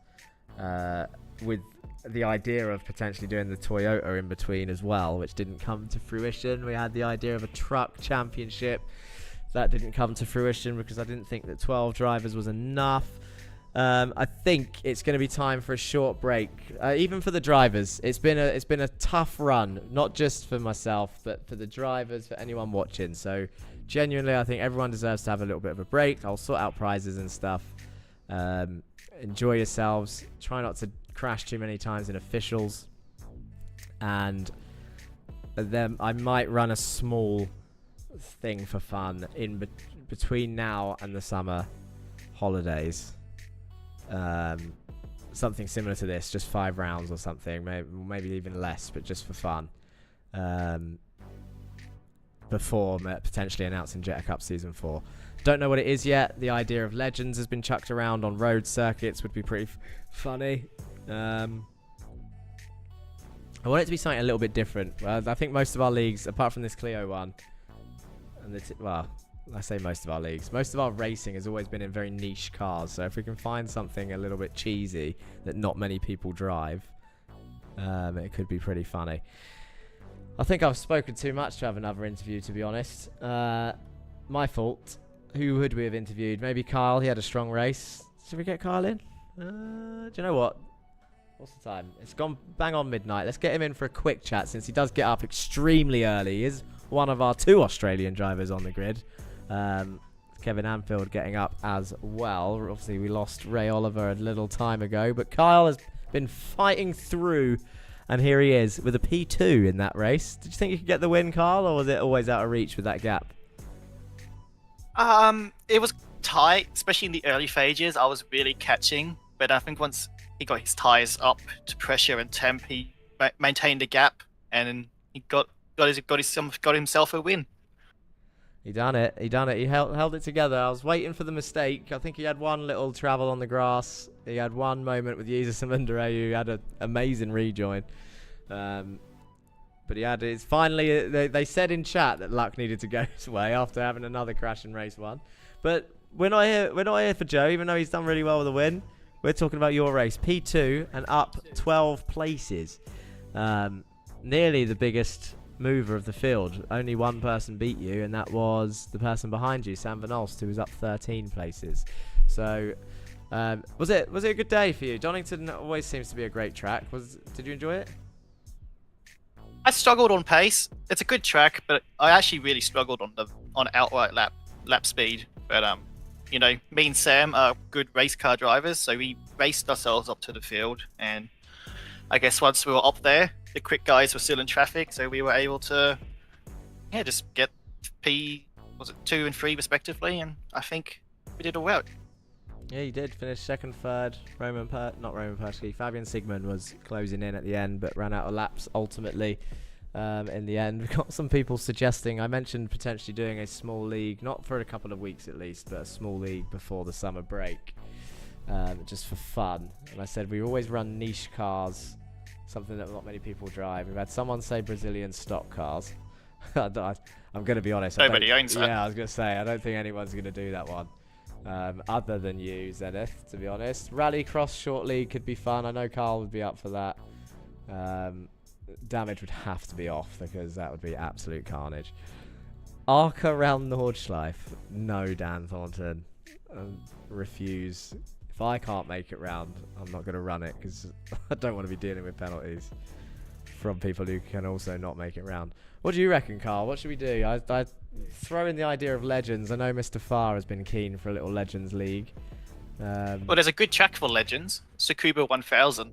with the idea of potentially doing the Toyota in between as well, which didn't come to fruition. We had the idea of a truck championship. That didn't come to fruition because I didn't think that 12 drivers was enough. I think it's going to be time for a short break, even for the drivers. It's been a tough run, not just for myself, but for the drivers, for anyone watching. So genuinely, I think everyone deserves to have a little bit of a break. I'll sort out prizes and stuff. Enjoy yourselves. Try not to crash too many times in officials, and then I might run a small thing for fun in between now and the summer holidays. Something similar to this, just 5 rounds or something, maybe even less, but just for fun. Before potentially announcing Jetta Cup Season 4. Don't know what it is yet. The idea of Legends has been chucked around on road circuits, would be pretty funny. I want it to be something a little bit different. I think most of our leagues, apart from this Clio one, and well, I say most of our leagues, most of our racing has always been in very niche cars. So if we can find something a little bit cheesy that not many people drive, it could be pretty funny. I think I've spoken too much to have another interview, to be honest. My fault. Who would we have interviewed? Maybe Kyle. He had a strong race. Should we get Kyle in? Do you know what? What's the time? It's gone bang on midnight. Let's get him in for a quick chat, since he does get up extremely early. He is one of our 2 Australian drivers on the grid. Kevin Anfield getting up as well. Obviously, we lost Ray Oliver a little time ago, but Kyle has been fighting through, and here he is with a P2 in that race. Did you think you could get the win, Kyle, or was it always out of reach with that gap? It was tight, especially in the early stages. I was really catching, but I think once he got his tyres up to pressure and temp, he maintained the gap, and he got himself a win. He done it. He held it together. I was waiting for the mistake. I think he had one little travel on the grass. He had one moment with Jesus Samundere, who had an amazing rejoin. But he had it. Finally, they said in chat that luck needed to go his way after having another crash in race 1. But we're not here for Joe, even though he's done really well with the win. We're talking about your race, P2 and up 12 places. Nearly the biggest mover of the field. Only one person beat you, and that was the person behind you, Sam Van Olst, who was up 13 places. So, was it a good day for you? Donington always seems to be a great track. Did you enjoy it? I struggled on pace. It's a good track, but I actually really struggled on outright lap speed. But you know, me and Sam are good race car drivers, so we raced ourselves up to the field, and I guess once we were up there, the quick guys were still in traffic, so we were able to, just get P2 and 3 respectively, and I think we did all right. Yeah, you did finish second, third. Fabian Sigmund was closing in at the end, but ran out of laps ultimately. In the end, we've got some people suggesting, I mentioned potentially doing a small league, not for a couple of weeks at least, but a small league before the summer break, just for fun. And I said we always run niche cars, something that not many people drive. We've had someone say Brazilian stock cars. I'm going to be honest. Nobody owns that. Yeah, I was going to say, I don't think anyone's going to do that one. Other than you, Zenith, to be honest. Rallycross short league could be fun. I know Carl would be up for that. Damage would have to be off, because that would be absolute carnage. Arca round Nordschleife. No, Dan Thornton. Refuse. If I can't make it round, I'm not going to run it, because I don't want to be dealing with penalties from people who can also not make it round. What do you reckon, Carl? What should we do? I throw in the idea of Legends. I know Mr. Farr has been keen for a little Legends League. Well, there's a good track for Legends, Tsukuba 1000.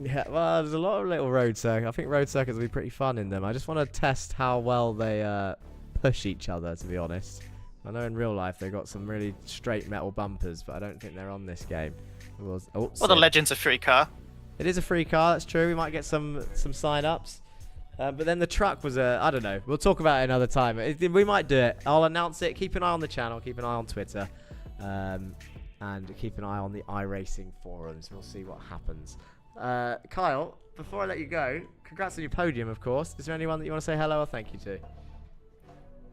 Yeah, well, there's a lot of little road circuits. I think road circuits will be pretty fun in them. I just want to test how well they push each other, to be honest. I know in real life they've got some really straight metal bumpers, but I don't think they're on this game. Well, the Legends are free car. It is a free car, that's true. We might get some sign-ups. But then the truck was I don't know. We'll talk about it another time. We might do it. I'll announce it. Keep an eye on the channel. Keep an eye on Twitter. And keep an eye on the iRacing forums. We'll see what happens. Kyle, before I let you go, congrats on your podium, of course. Is there anyone that you want to say hello or thank you to?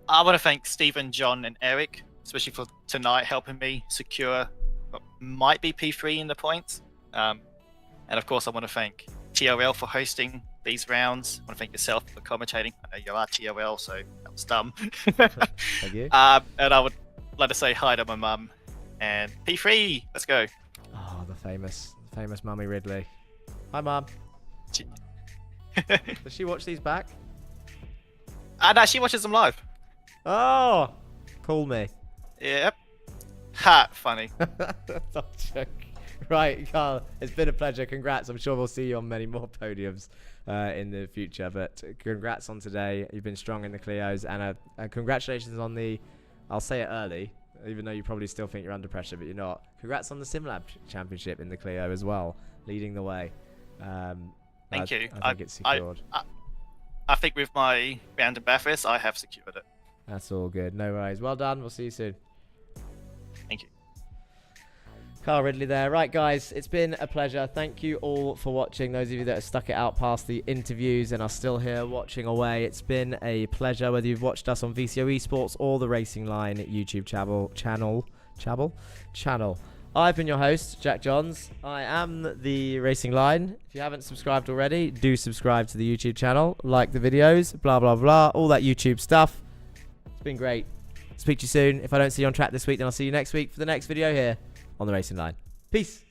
I want to thank Stephen, John, and Eric, especially for tonight helping me secure what might be P3 in the points. And of course, I want to thank TRL for hosting these rounds. I want to thank yourself for commentating. I know you are TRL, so that was dumb. Thank you. And I would like to say hi to my mum. And P3, let's go. Oh, famous Mummy Ridley. Hi, Mum. Does she watch these back? No, she watches them live. Oh, call me. Yep. Ha, funny. That's a joke. Right, Carl, it's been a pleasure. Congrats. I'm sure we'll see you on many more podiums in the future. But congrats on today. You've been strong in the Clios. And congratulations on the, I'll say it early, even though you probably still think you're under pressure, but you're not. Congrats on the SimLab Championship in the Clio as well, leading the way. Thank you. I think it's secured. I think with my round in Bathurst, I have secured it. That's all good. No worries. Well done. We'll see you soon. Thank you. Carl Ridley there. Right, guys, it's been a pleasure. Thank you all for watching. Those of you that have stuck it out past the interviews and are still here watching away, it's been a pleasure. Whether you've watched us on VCO eSports or the Racing Line YouTube channel. I've been your host, Jack Johns. I am the Racing Line. If you haven't subscribed already, do subscribe to the YouTube channel, like the videos, blah blah blah, all that YouTube stuff. It's been great. Speak to you soon. If I don't see you on track this week, then I'll see you next week for the next video here on the Racing Line. Peace.